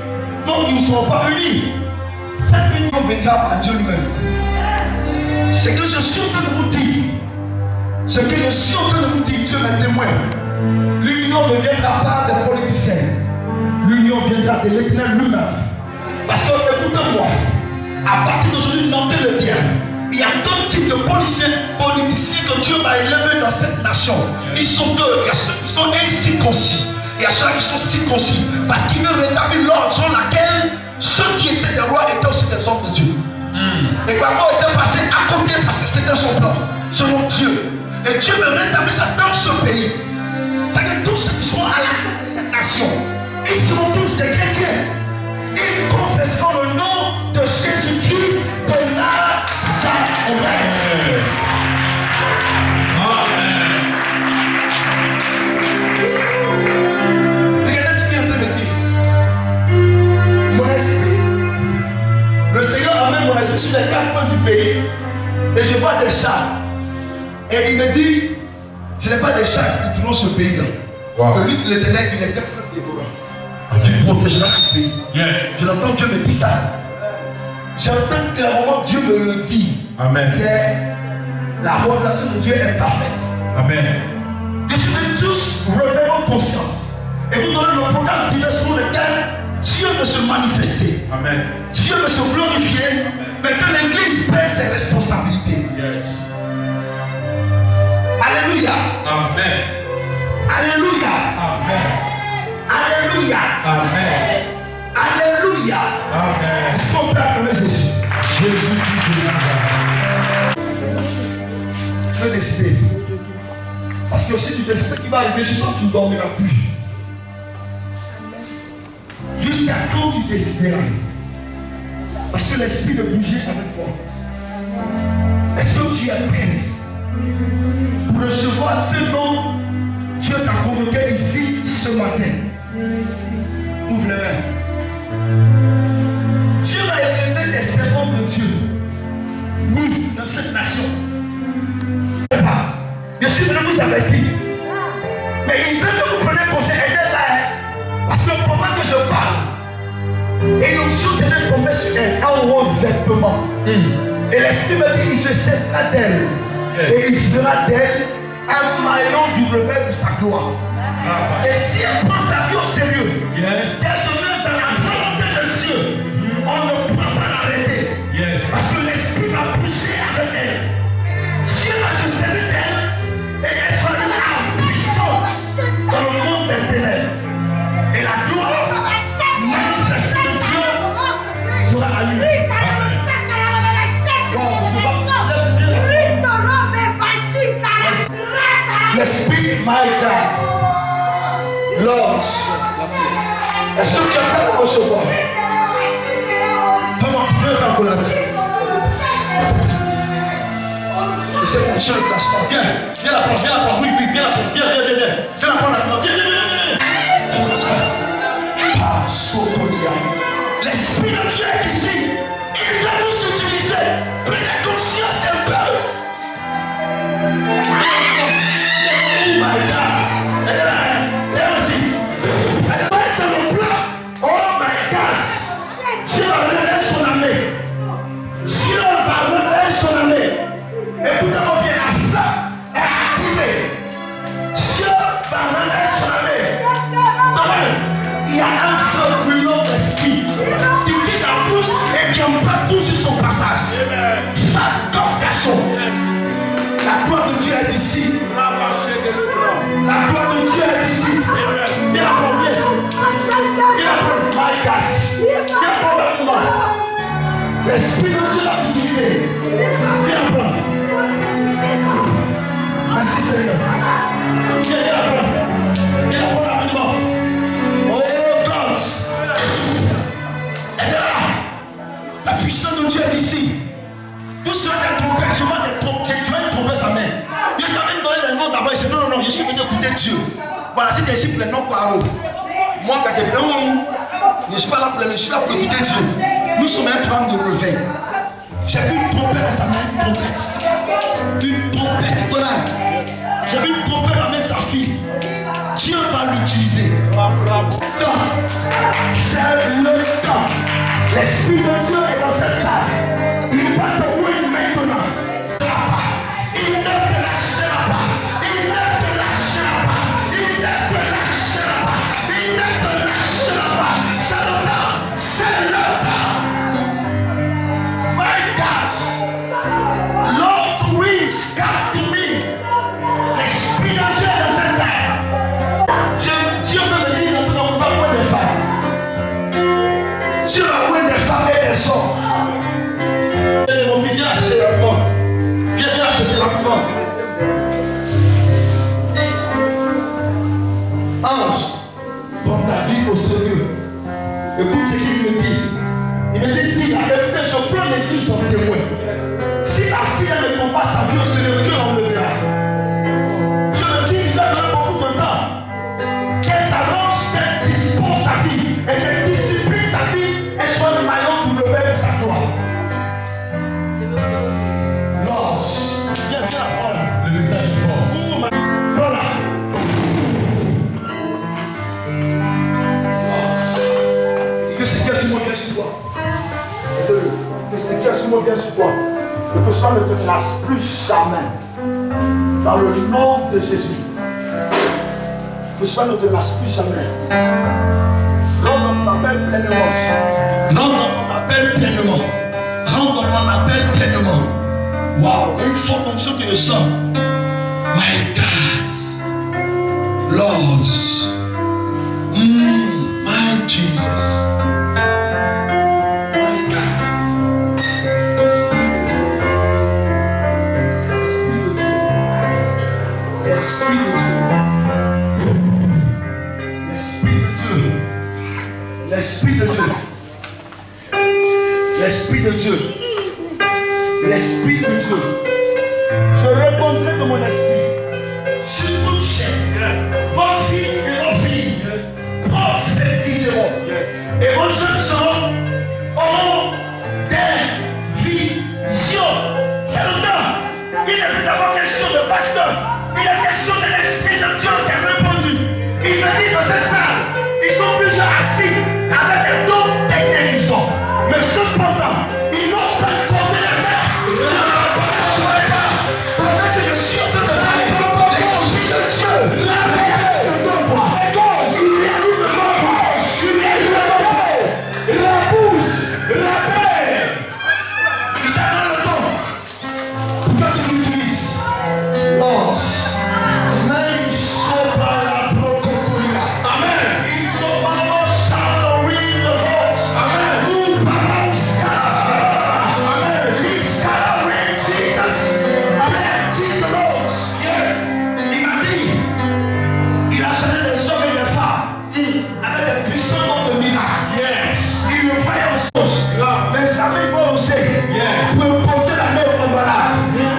Non, ils ne sont pas unis. Cette union viendra par Dieu lui-même. Ce que je suis en train de vous dire, ce que je suis en train de vous dire, Dieu m'est témoin. L'union ne viendra pas des politiciens. L'union viendra de l'Éternel lui-même. Parce que, écoutez-moi, à partir d'aujourd'hui, notez-le bien. Il y a deux types de politiciens que Dieu va élever dans cette nation. Ils sont deux. Il y a ceux qui sont incirconcis. Il y a ceux qui sont circoncis. Parce qu'il veut rétablir l'ordre sur laquelle ceux qui étaient des rois étaient aussi des hommes de Dieu. Et Gbagbo était passé à côté parce que c'était son plan, selon Dieu. Et Dieu veut rétablir ça dans ce pays. C'est que tous ceux qui sont à la tête de cette nation, ils seront tous des chrétiens. Ils confesseront le nom de Jésus-Christ de Nazareth. Regardez ce qu'il est en train de dire. Mon esprit, le Seigneur amène mon esprit sur les 4 coins du pays et je vois des chars. Et il me dit, ce n'est pas des chars qui trouvent ce pays-là. Wow. Que lui, l'Éternel, il est un feu dévorant. Qui protégera ce pays. Yes. Je l'entends, Dieu me dit ça. J'entends clairement Dieu me le dit. Amen. C'est la révélation de Dieu est parfaite. Amen. Je suis tous réveiller votre conscience. Et vous donnez le programme divers sur lequel Dieu veut se manifester. Amen. Dieu veut se glorifier. Amen. Mais que l'Église prenne ses responsabilités. Yes. Alléluia. Amen. Alléluia. Amen. Alléluia. Amen. Alléluia. Amen. Est-ce qu'on peut acclamer Jésus? Tu veux décider. Parce que si tu décides ce qui va arriver sur toi, tu ne dormiras plus. Jusqu'à quand tu décideras? Parce que l'esprit de bouger avec toi. Est-ce que tu es prêt pour recevoir ce dont Dieu t'a convoqué ici ce matin? Ouvre les mains. Dieu va élever des servants de Dieu. Oui, dans cette nation. Je suis venu vous avertir. Mais il veut que vous preniez conseil et d'être là. Parce que pendant que je parle, et nous soutenons tomber sur elle un haut vêtement. Et l'esprit me dit, il se cessera d'elle. Et il fera d'elle un maillon du réveil de sa gloire. Et si elle prend sa vie au sérieux, qu'elle se met dans la volonté de Dieu, on ne pourra pas l'arrêter. Parce que l'esprit va bouger avec elle. Dieu va se saisir d'elle et elle sera la puissance dans le monde des ténèbres. Et la gloire manifestée de Dieu sera à lui. L'esprit, my God, Lord, est-ce que tu es prêt à recevoir? Comment tu peux faire pour la vie? Et c'est mon seul placement. Viens la prendre, oui, viens la prendre, viens la prendre la viens. L'esprit de Dieu est ici, il va nous utiliser. Prenez conscience un peu. My God. Elle va être dans le plan. Oh my God. Dieu va révéler son armée. Dieu va révéler son armée. Écoutez-moi bien, la flamme est activée. Dieu va révéler son armée. Il y a un feu brûlant d'esprit qui quitte la bouche et qui emprunte tout sur son passage. Femme comme garçon. La gloire de Dieu est ici. La gloire de Dieu est ici. Viens la prendre, viens la prendre, my God. Viens la prendre avec moi. L'esprit de Dieu l'a utilisé. Viens la prendre. Merci Seigneur. Viens la prendre. Viens la prendre avec moi. Oh God. Et de là, la puissance de Dieu est ici. Vous serez des trompettes, je vois des trompettes, tu vas tromper sa main. Je t'avais donné le nom d'abord, il dit non, je suis venu écouter Dieu. Voilà, si des disciples non paro. Moi, quand je suis pas là pour je suis là pour écouter Dieu. Nous sommes un programme de réveil. J'ai vu une trompette dans sa main, une trompette tonale. J'ai vu une trompette dans la main de ta fille. Dieu va l'utiliser. C'est le temps. L'Esprit de Dieu est dans cette salle. Il va te louer maintenant. Il ne te lâchera pas. Il ne te lâchera pas. Il ne te lâchera pas. Il ne te lâchera pas. C'est le temps. C'est le temps. My God. Lord winds come to me. L'Esprit de Dieu est dans cette salle. Dieu veut me dire que nous n'avons pas besoin de femmes. Dieu a besoin des femmes et des hommes. Mon fils, viens acheter la commande. Viens acheter la commande. Ange, prends ta vie au sérieux. Écoute ce qu'il me dit. Il me dit, la vérité, je prends l'église en témoin. Si la fille ne prend pas sa vie au sérieux, Dieu l'enlèvera. Je me dis, il a donné beaucoup de temps. Qu'elle s'allonge, qu'elle dispose sa vie et qu'elle discipline sa vie et soit le maillon du réveil de sa gloire. Lors, viens la parole. Le message du corps. Voilà. Que ce qui est sur moi vient sur toi. Que ce qui est sur moi vient sur toi. Que ça ne te lasse plus jamais. Dans le nom de Jésus. Que ça ne te lasse plus jamais. Rentre dans ton appel pleinement. Rentre dans ton appel pleinement. Rentre dans ton appel pleinement. Waouh, une forte onction que je sens. My God. Lord. My Jesus. My God. L'Esprit de Dieu. L'Esprit de Dieu. L'Esprit de Dieu. L'Esprit de Dieu. Je répondrai de mon esprit. Sur toute chair, vos fils et vos filles prophétiseront. Et vos jeunes seront auront des visions. C'est le temps. Il n'est plus d'abord question de pasteur. Il est question de l'Esprit de Dieu qui a répondu. Il me dit dans cette salle, ils sont plusieurs assis avec des dons de guérison. Mais cependant, ils n'osent pas poser la main. Pendant que je suis en train de parler, l'Esprit de Dieu, la paix de ton roi. Il y a une mort. Il y a une paix. La pousse, la paix. Il t'a donné le don. Pourquoi tu l'utilises? Lance.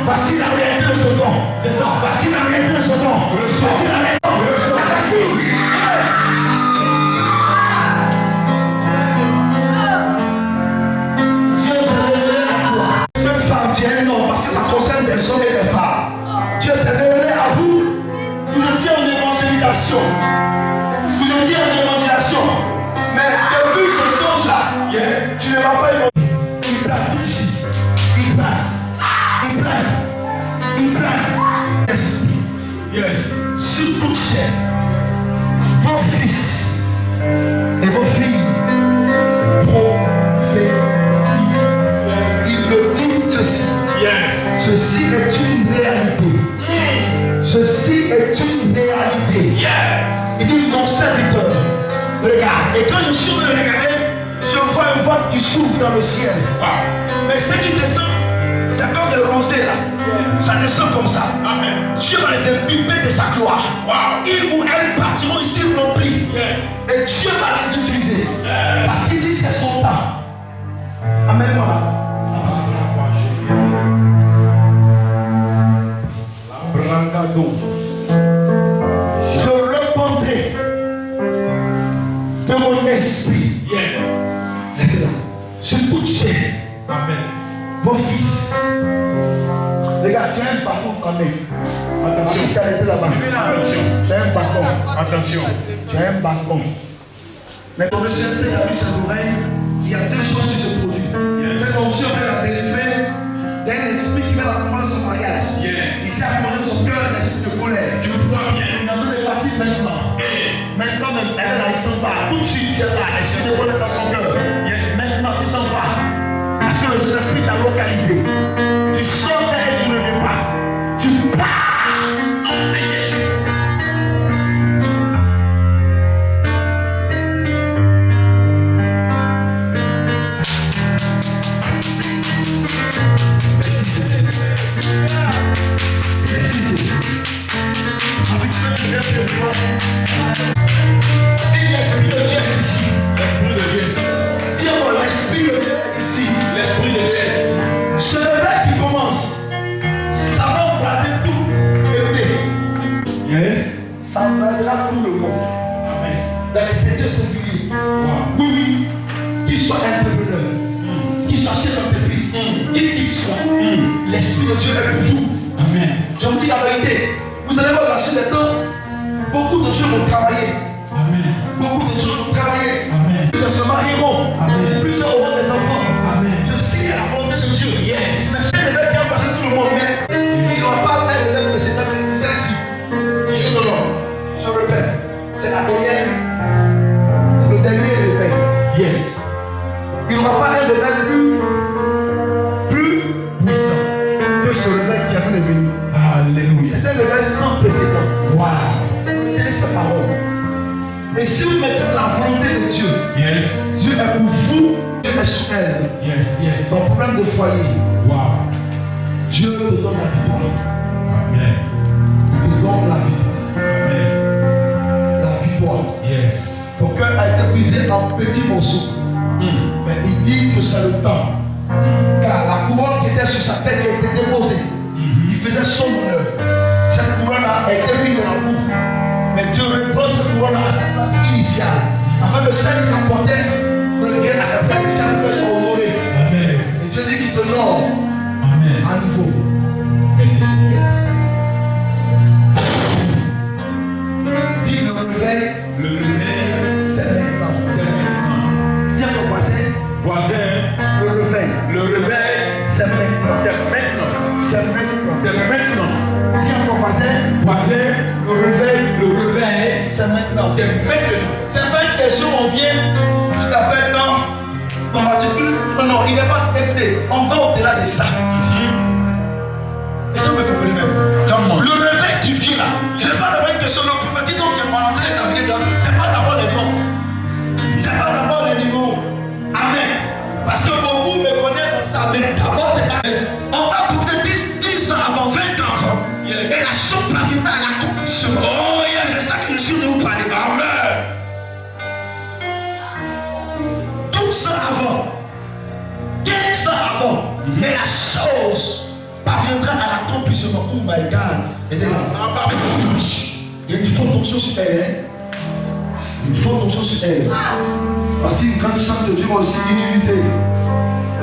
Voici la réalité de ce don. Voici la réalité de ce don. Voici la réalité. Voici. Dieu s'est révélé à toi. Cette femme, Dieu non, parce que ça concerne des hommes et des femmes. Dieu s'est révélé à vous. Vous étiez en évangélisation. Vous étiez en évangélisation. Mais depuis ces choses-là, tu ne vas pas évangéliser. Il prend ici. Il prend. Il prend. Yes. Sur toute chair, vos fils et vos filles prophétisent. Il me dit ceci. Yes. Ceci est une réalité. Ceci est une réalité. Yes. Il dit mon serviteur. Regarde. Et quand je suis venu regarder, je vois un voile qui s'ouvre dans le ciel. Wow. Mais ce qui descend, c'est comme le rosé là. Yes. Ça descend comme ça. Amen. Dieu va les imbiber de sa gloire. Wow. Ils ou elles partiront ici remplis. Yes. Et Dieu va les utiliser. Yes. Parce qu'il dit c'est son temps. Amen. Voilà. La beau-fils. Regarde, tu as un bâton dans ta main. Attention, tu as été là-bas. Tu as un bâton. Attention, tu as un bâton. Mais comme le Seigneur a vu ses oreilles, il y a deux choses qui se produisent. Cette onction elle a délivré d'un esprit qui met la France au mariage. Il s'est apposé de son cœur un esprit de colère. Tu le vois bien. Il a donné les parties maintenant. Maintenant même, elle là, il s'en va. Tout de suite, tu es là. L'esprit de colère dans son cœur. Maintenant, tu t'en vas. Parce que l'esprit t'a localisé. Tu sors et tu ne viens pas. Tu pars. Non, mais Jésus. Et l'esprit de Dieu est ici. L'esprit de Dieu. Dis-moi, l'esprit de Dieu est ici. L'esprit de Dieu est ici. Ce réveil qui commence, ça va embraser tout. Écoutez. Yes. Ça embrasera tout le monde. Amen. Dans les secteurs singuliers. Wow. Oui, oui. Qu'il soit entrepreneur, qu'il soit chef d'entreprise, qu'il soit. L'esprit de Dieu est pour vous. Amen. Je vous dis la vérité. Vous allez voir la suite des temps. Beaucoup de gens vont travailler. Amen. Beaucoup de gens vont travailler. Amen. Plusieurs se marieront. Amen. Plusieurs auront des enfants. Amen. Je sais la volonté de Dieu. Yes. Mais j'ai des mecs qui ont passé tout le monde. Mais il n'aura pas un élève précédent, mais celle-ci. Non, non. Je répète. C'est la dernière. C'est le dernier réveil. Yes. Il n'aura pas un réveil plus puissant que ce réveil qui a pu venir. Alléluia. C'est un réveil sans précédent. Wow. Quelle est sa parole? Et si vous mettez la volonté de Dieu, yes. Dieu est pour vous, Dieu est sur elle. Yes, yes. Ton problème de foyer, wow. Dieu te donne la victoire. Amen. Il te donne la victoire. Amen. La victoire. Yes. Ton cœur a été brisé en petits morceaux. Mais il dit que c'est le temps. Car la couronne qui était sur sa tête a été déposée. Il faisait son honneur. Cette couronne-là a été mise dans la boue. Mais Dieu reprend cette couronne à sa place initiale. Afin que celle qui la portait revienne à sa place initiale pour qu'elle soit honorée. Amen. Et Dieu dit qu'il te honore. Amen. À nouveau. Merci Seigneur. Dis le réveil. Le réveil. C'est maintenant. C'est maintenant. Dis à ton voisin. Voisin. Le réveil. Le réveil. C'est maintenant. C'est maintenant. C'est maintenant. C'est maintenant. Dis à ton voisin. Voisin. Le réveil, c'est maintenant. C'est maintenant. C'est pas une question, on vient, tu t'appelles dans ton article. Non, il n'est pas. Écoutez, on va au-delà de ça. Et ça, vous me comprenez même. Le réveil qui vient là, ce n'est pas d'abord une question. Le prophétique donc qui est en train de naviguer dans. Ce n'est pas d'abord les noms. Ce n'est pas d'abord les niveaux. Amen. Parce que beaucoup me connaissent dans sa main. D'abord, c'est pas. On va pousser 10 ans avant, 20 ans avant. Yes. Et la soupe la vita à l'accomplissement. Oh, yeah. C'est de ça que je suis de vous parler. Amen. 12 ans avant, 15 ans avant, et la chose parviendra à l'accomplissement. Oh my God. Et là, il y a une forte onction sur elle. Une forte onction sur elle. Parce qu'une grande chance de Dieu va aussi l'utiliser.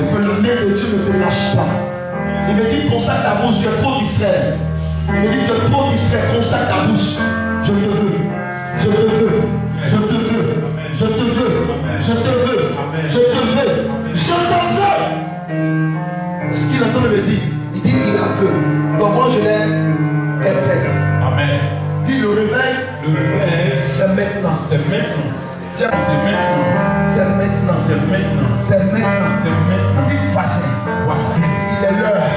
Et que le maître de Dieu ne te lâche pas. Il me dit consacre ta bouche, tu es trop distrait. Il me dit tu es trop distrait, consacre ta bouche. Je te veux. Je te veux. Je te veux. Je te veux. Je te veux. Je te veux. Je te veux. Ce qu'il entend me dire, il dit il a veux. Donc moi je l'ai prête. Amen. Dis le réveil. Le réveil. C'est maintenant. C'est maintenant. Tiens, c'est maintenant. C'est maintenant. C'est maintenant. C'est maintenant. C'est maintenant. Dis voisin. Voici. Il est l'heure.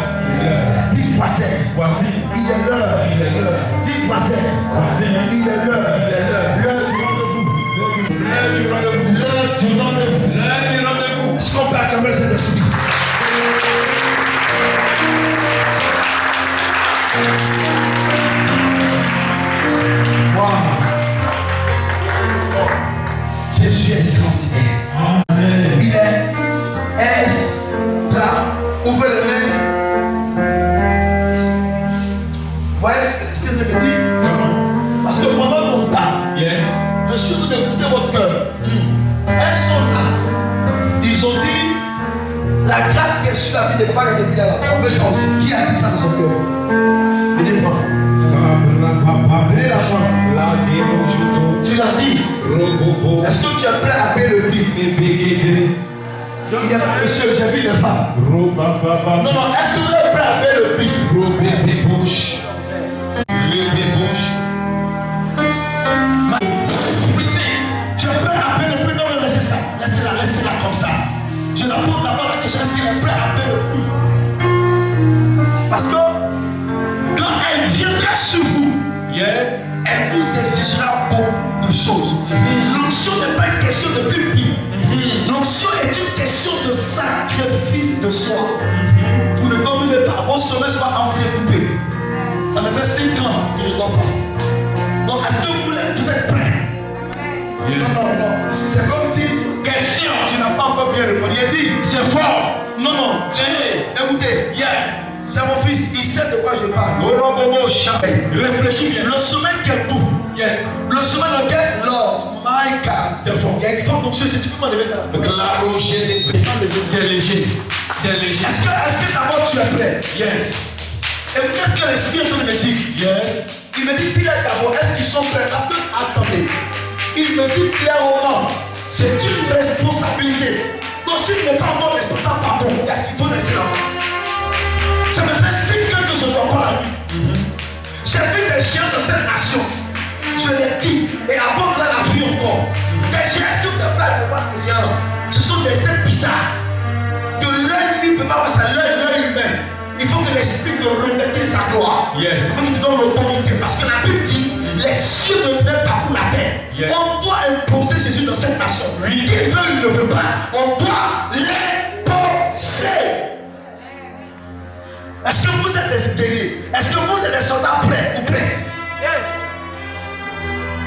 Dis voisin. Voici. Il est l'heure. Il est l'heure. Dis voisin. Voici. Il est l'heure. Il est l'heure. L'heure du rendez-vous. L'heure du rendez-vous. L'heure du rendez-vous. L'heure du rendez-vous. Est-ce qu'on peut acclamer cet esprit? Wow. Jésus est extraordinaire. Amen. Il est extra. Ouvrez les mains. Voyez ce que je me dis? Parce que pendant qu'on parle, je suis en train d'écouter votre cœur. Elles sont là. Ils ont dit La grâce qui est sur la vie des parents et des là, on veut ça aussi. Qui a dit ça dans son cœur? Venez moi. Venez la prendre. Tu l'as dit. Est-ce que tu es prêt à payer le prix? Donc il y a pas monsieur, j'ai vu les femmes. Non, non, est-ce que vous êtes prêt à payer le prix? Tu es prêt à payer le prix? Non, non, laissez ça. Laissez-la comme ça. Je la pose d'abord la question, est-ce qu'il est prêt à payer le prix? Parce que quand elle viendra sur vous, elle vous exigera beaucoup de choses. L'onction n'est pas une question de pupille. L'onction est une question de sacrifice de soi. Vous ne dormirez pas, vos sommeils soient entrecoupés. Ça me fait 5 ans que je ne dors pas. Donc, est-ce que vous êtes prêts? Non, non, non. C'est comme si question, tu n'as pas encore bien répondu. Il a dit, c'est fort. Non, non. Écoutez, c'est mon fils, il sait de quoi je parle. Réfléchis bien. Le sommeil qui est doux. Le sommeil dans lequel, Lord, my God. C'est fort. Il y a une forme d'onction, si tu peux m'enlever ça. C'est léger. C'est léger. Est-ce que d'abord tu es prêt? Et qu'est-ce que l'Esprit est en train de me dire? Il me dit, dis-leur d'abord, est-ce qu'ils sont prêts? Parce que, attendez, il me dit clairement, c'est une responsabilité. Donc s'il n'est pas encore responsable, pardon, est-ce qu'il faut rester là-bas? Ça me fait 5 ans que je ne dors pas la nuit. J'ai vu des chiens de cette nation. Je l'ai dit. Et avant de la vie encore. Des chiens, est-ce que vous n'avez pas de voir ces chiens-là? Ce sont des êtres bizarres. Que l'œil ne peut pas voir ça, l'œil humain. Il faut que l'esprit te revêt sa gloire. Il faut qu'il te donne l'autorité. Parce que la Bible dit, les cieux de Dieu parcourent la terre. On doit imposer Jésus dans cette nation. Qu'il veut, il ne veut pas. On doit l'imposer. Est-ce que vous êtes des guerriers? Est-ce que vous êtes des soldats prêts ou prêtes?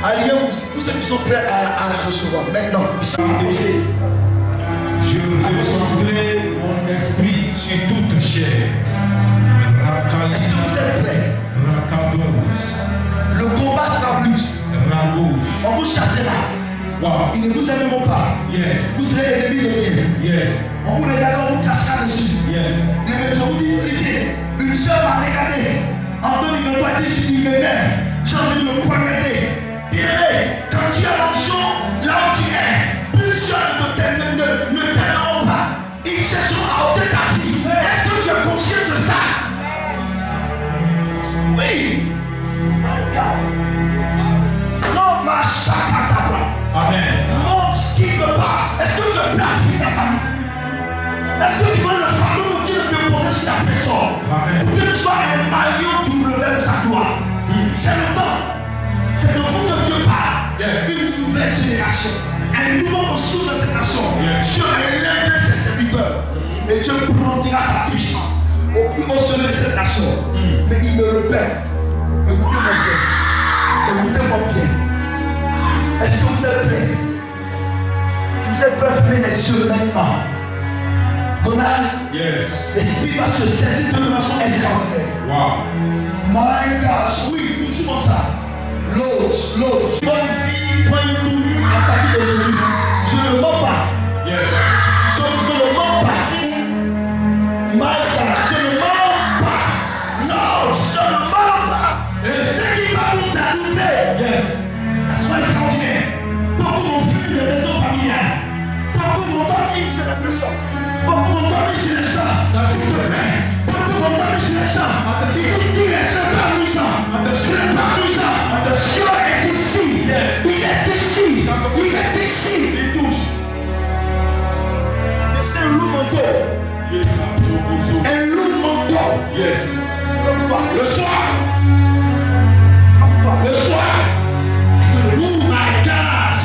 Alliez-vous, tous ceux qui sont prêts à la recevoir. Maintenant, ils sont imposés. Je reposerai mon esprit sur toute chair. Est-ce que vous êtes prêts? Le combat sera rude. On vous chassera. Wow. Il ne vous aime même pas. Vous serez ennemis de bien. On vous regarde, on vous cachera dessus. Je vous dis une vérité. Une soeur m'a regardé. En 2023, il m'énerve. J'ai envie de le poignarder. Bien, quand tu as l'onction, là où tu es, plusieurs ne t'aimeront pas. Ils chercheront à ôter ta vie. Est-ce que tu es conscient de ça? Oui. My God. Non, ma chakatabra. Amen. Non, ce qui ne veut pas. Est-ce que tu es prêt à fuir ta famille? Est-ce que tu veux le fardeau de Dieu de poser sur ta personne? Pour que tu sois un maillot du revers de sa gloire. C'est le temps. C'est de vous que Dieu parle. Une nouvelle génération. Un nouveau ressource de cette nation. Dieu a élevé ses serviteurs. Et Dieu brandira sa puissance au plus haut sommet de cette nation. Mais il me répète. Écoutez-moi bien. Écoutez-moi bien. Est-ce que vous êtes prêts? Si vous êtes prêts, fermez les yeux maintenant. Donald, l'esprit va se saisir de façon extraordinaire. Wow. My God, oui, tout souvent ça. L'autre. Bonne fille, bonne tournure à partir d'aujourd'hui. Je ne mens pas. Je ne mens pas. My God, je ne mens pas. Non, je ne mens pas. Ce qui va nous amuser, ça soit extraordinaire. Beaucoup vont fuir les maisons familiales. Beaucoup vont dormir chez les personnes. Beaucoup vont dormir chez les gens. S'il te plaît. Beaucoup vont dormir chez les gens. Si tu dis, je ne pas amusant. Je ne pas amusant. Dieu est ici. Il est ici. Il est ici. Il touche. Et c'est un loup manteau. Un loup manteau. Comme toi. Le soir. Comme toi. Le soir. Oh my God.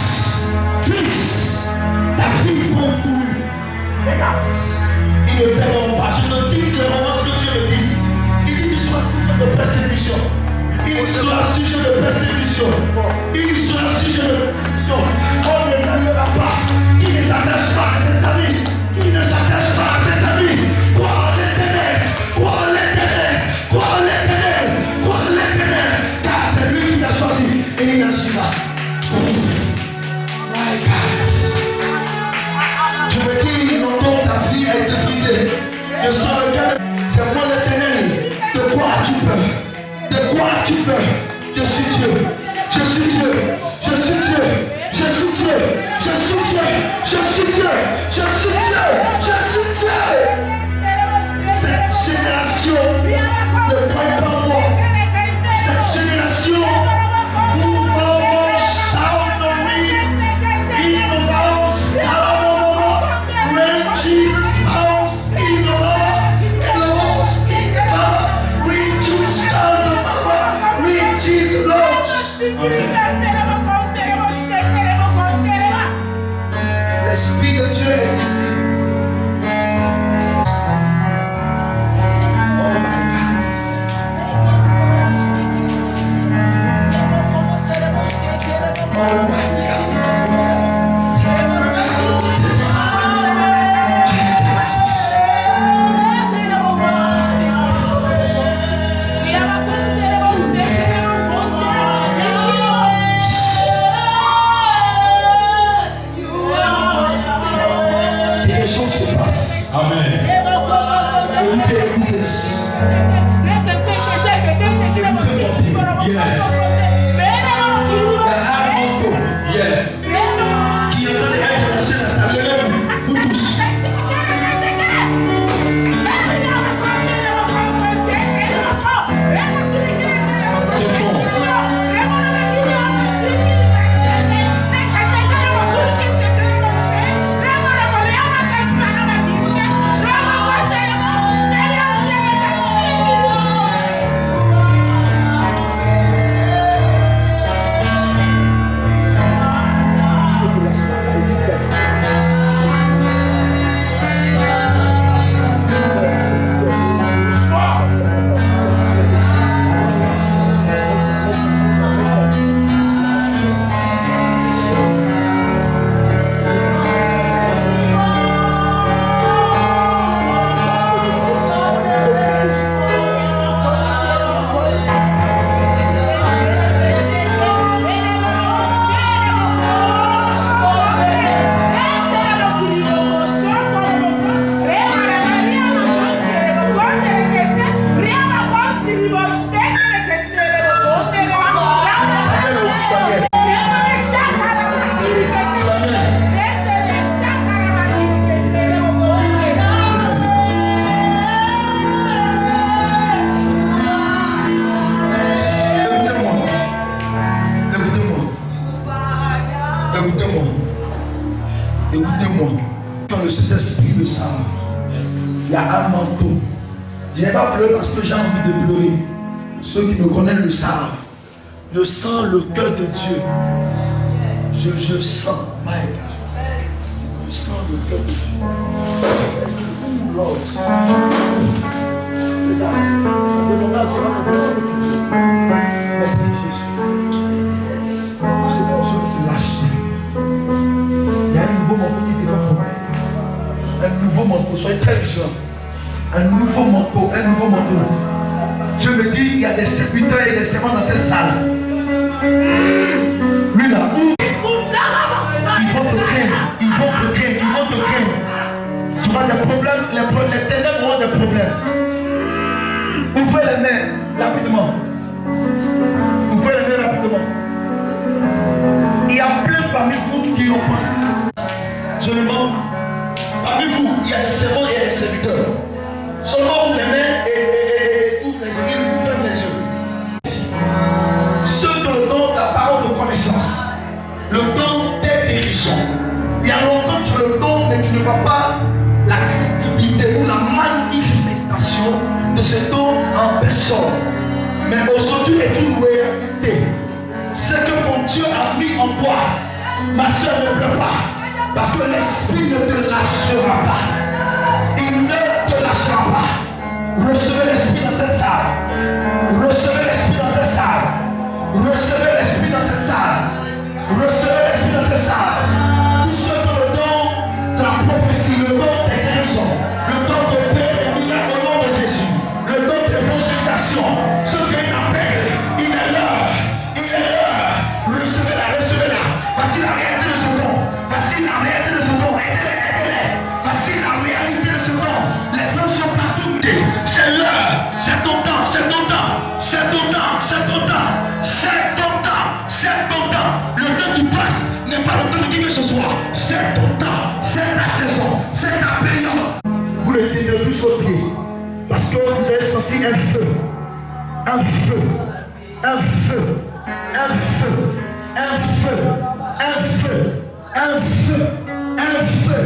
Triste. La fille prend tout. Regarde. Ils ne t'aimeront pas. Je te dis clairement ce que Dieu me dit. Il dit tu seras sujet de persécution. Il sera sujet de persécution. Il sera sujet de persécution. On ne l'aimera pas. Qui ne s'attache pas à ses amis. Qui ne s'attache pas à ses amis. Crois en l'Éternel. Crois en l'Éternel. Crois en l'Éternel. Crois en l'Éternel. Car c'est lui qui t'a choisi. Et il agira. My God. Je me dis, longtemps ta vie a été brisée. Dieu. Je suis Dieu. Je suis Dieu. Je suis Dieu. Je suis Dieu. Je suis Dieu. Je suis Dieu. Je suis Dieu. Cette génération ne croit pas en moi. Cette génération où maman shout the reed in the mouth, when Jesus mouse in the mama, in the mouse in the mama, when Jesus down the mama, when Jesus loves. L'Esprit de Dieu est ici. Oh my God. Amen. Yes. Yes. Qui est en train d'être lâché la salle, levez-vous, vous tous. C'est bon. Écoutez-moi. Quand le Saint-Esprit le savent, il y a un manteau. Je n'ai pas pleuré parce que j'ai envie de pleurer. Ceux qui me connaissent le savent. Je sens le cœur de Dieu. Je sens, my God. Je sens le cœur de Dieu. Lord. Regarde, ça demande à Dieu de ce que tu veux. Merci Jésus. C'est pour ceux qui lâchent. Il y a un nouveau manteau qui devrait tomber. Un nouveau manteau, soyez très vigilants. Un nouveau manteau, un nouveau manteau. Dieu me dit, il y a des serviteurs et des servants dans cette salle. Lui là, ils vont te craindre, ils vont te craindre, ils vont te craindre. Tu auras des problèmes, les ténèbres auront des problèmes. Ouvrez les mains rapidement. Ouvrez les mains rapidement. Il y a plein parmi vous qui ont pensé. Je le demande. Parmi vous, il y a des servants et des serviteurs. Seulement ouvre les mains et ouvre les yeux, ferme les yeux. Ceux qui ont le don de la parole de connaissance, le don des guérisons. Il y a longtemps tu as le don, mais tu ne vois pas la crédibilité ou la manifestation de ce don en personne. Mais aujourd'hui est une réalité. C'est que quand Dieu a mis en toi, ma soeur ne pleure pas. Parce que l'Esprit ne te lâchera pas. Il ne te lâchera pas. Recevez l'Esprit dans cette salle. Recevez l'Esprit dans cette salle. Recevez l'Esprit dans cette salle. Recevez l'Esprit dans cette salle. Tous ceux qui ont le don de la prophétie, le don des guérisons, le don de paix et miracles au nom de Jésus, le don de l'évangélisation, ceux qui appellent, il est l'heure. Il est l'heure. Recevez-la, recevez-la. Voici la réalité de ce don. Voici la réalité de ce don. Aidez-les, aidez-les. Voici la c'est ton temps, c'est ta saison, c'est ta période. Vous ne tenez plus sur pied. Parce que vous avez senti un feu. Un feu. Un feu. Un feu. Un feu. Un feu. Un feu. Un feu.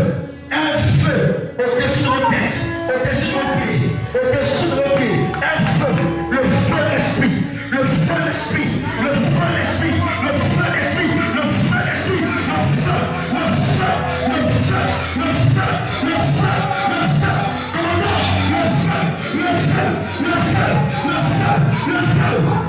Un feu. Au-dessus de nos têtes. Au-dessus de nos pieds. Au-dessus de nos pieds. Un feu. Le feu d'esprit. Le feu d'esprit. Le feu d'esprit. Le feu d'esprit. Le feu d'esprit. Le feu. Le feu. Le feu. Le feu. Le feu. Le feu. Le feu. Le feu. Le feu. Le feu. Le feu.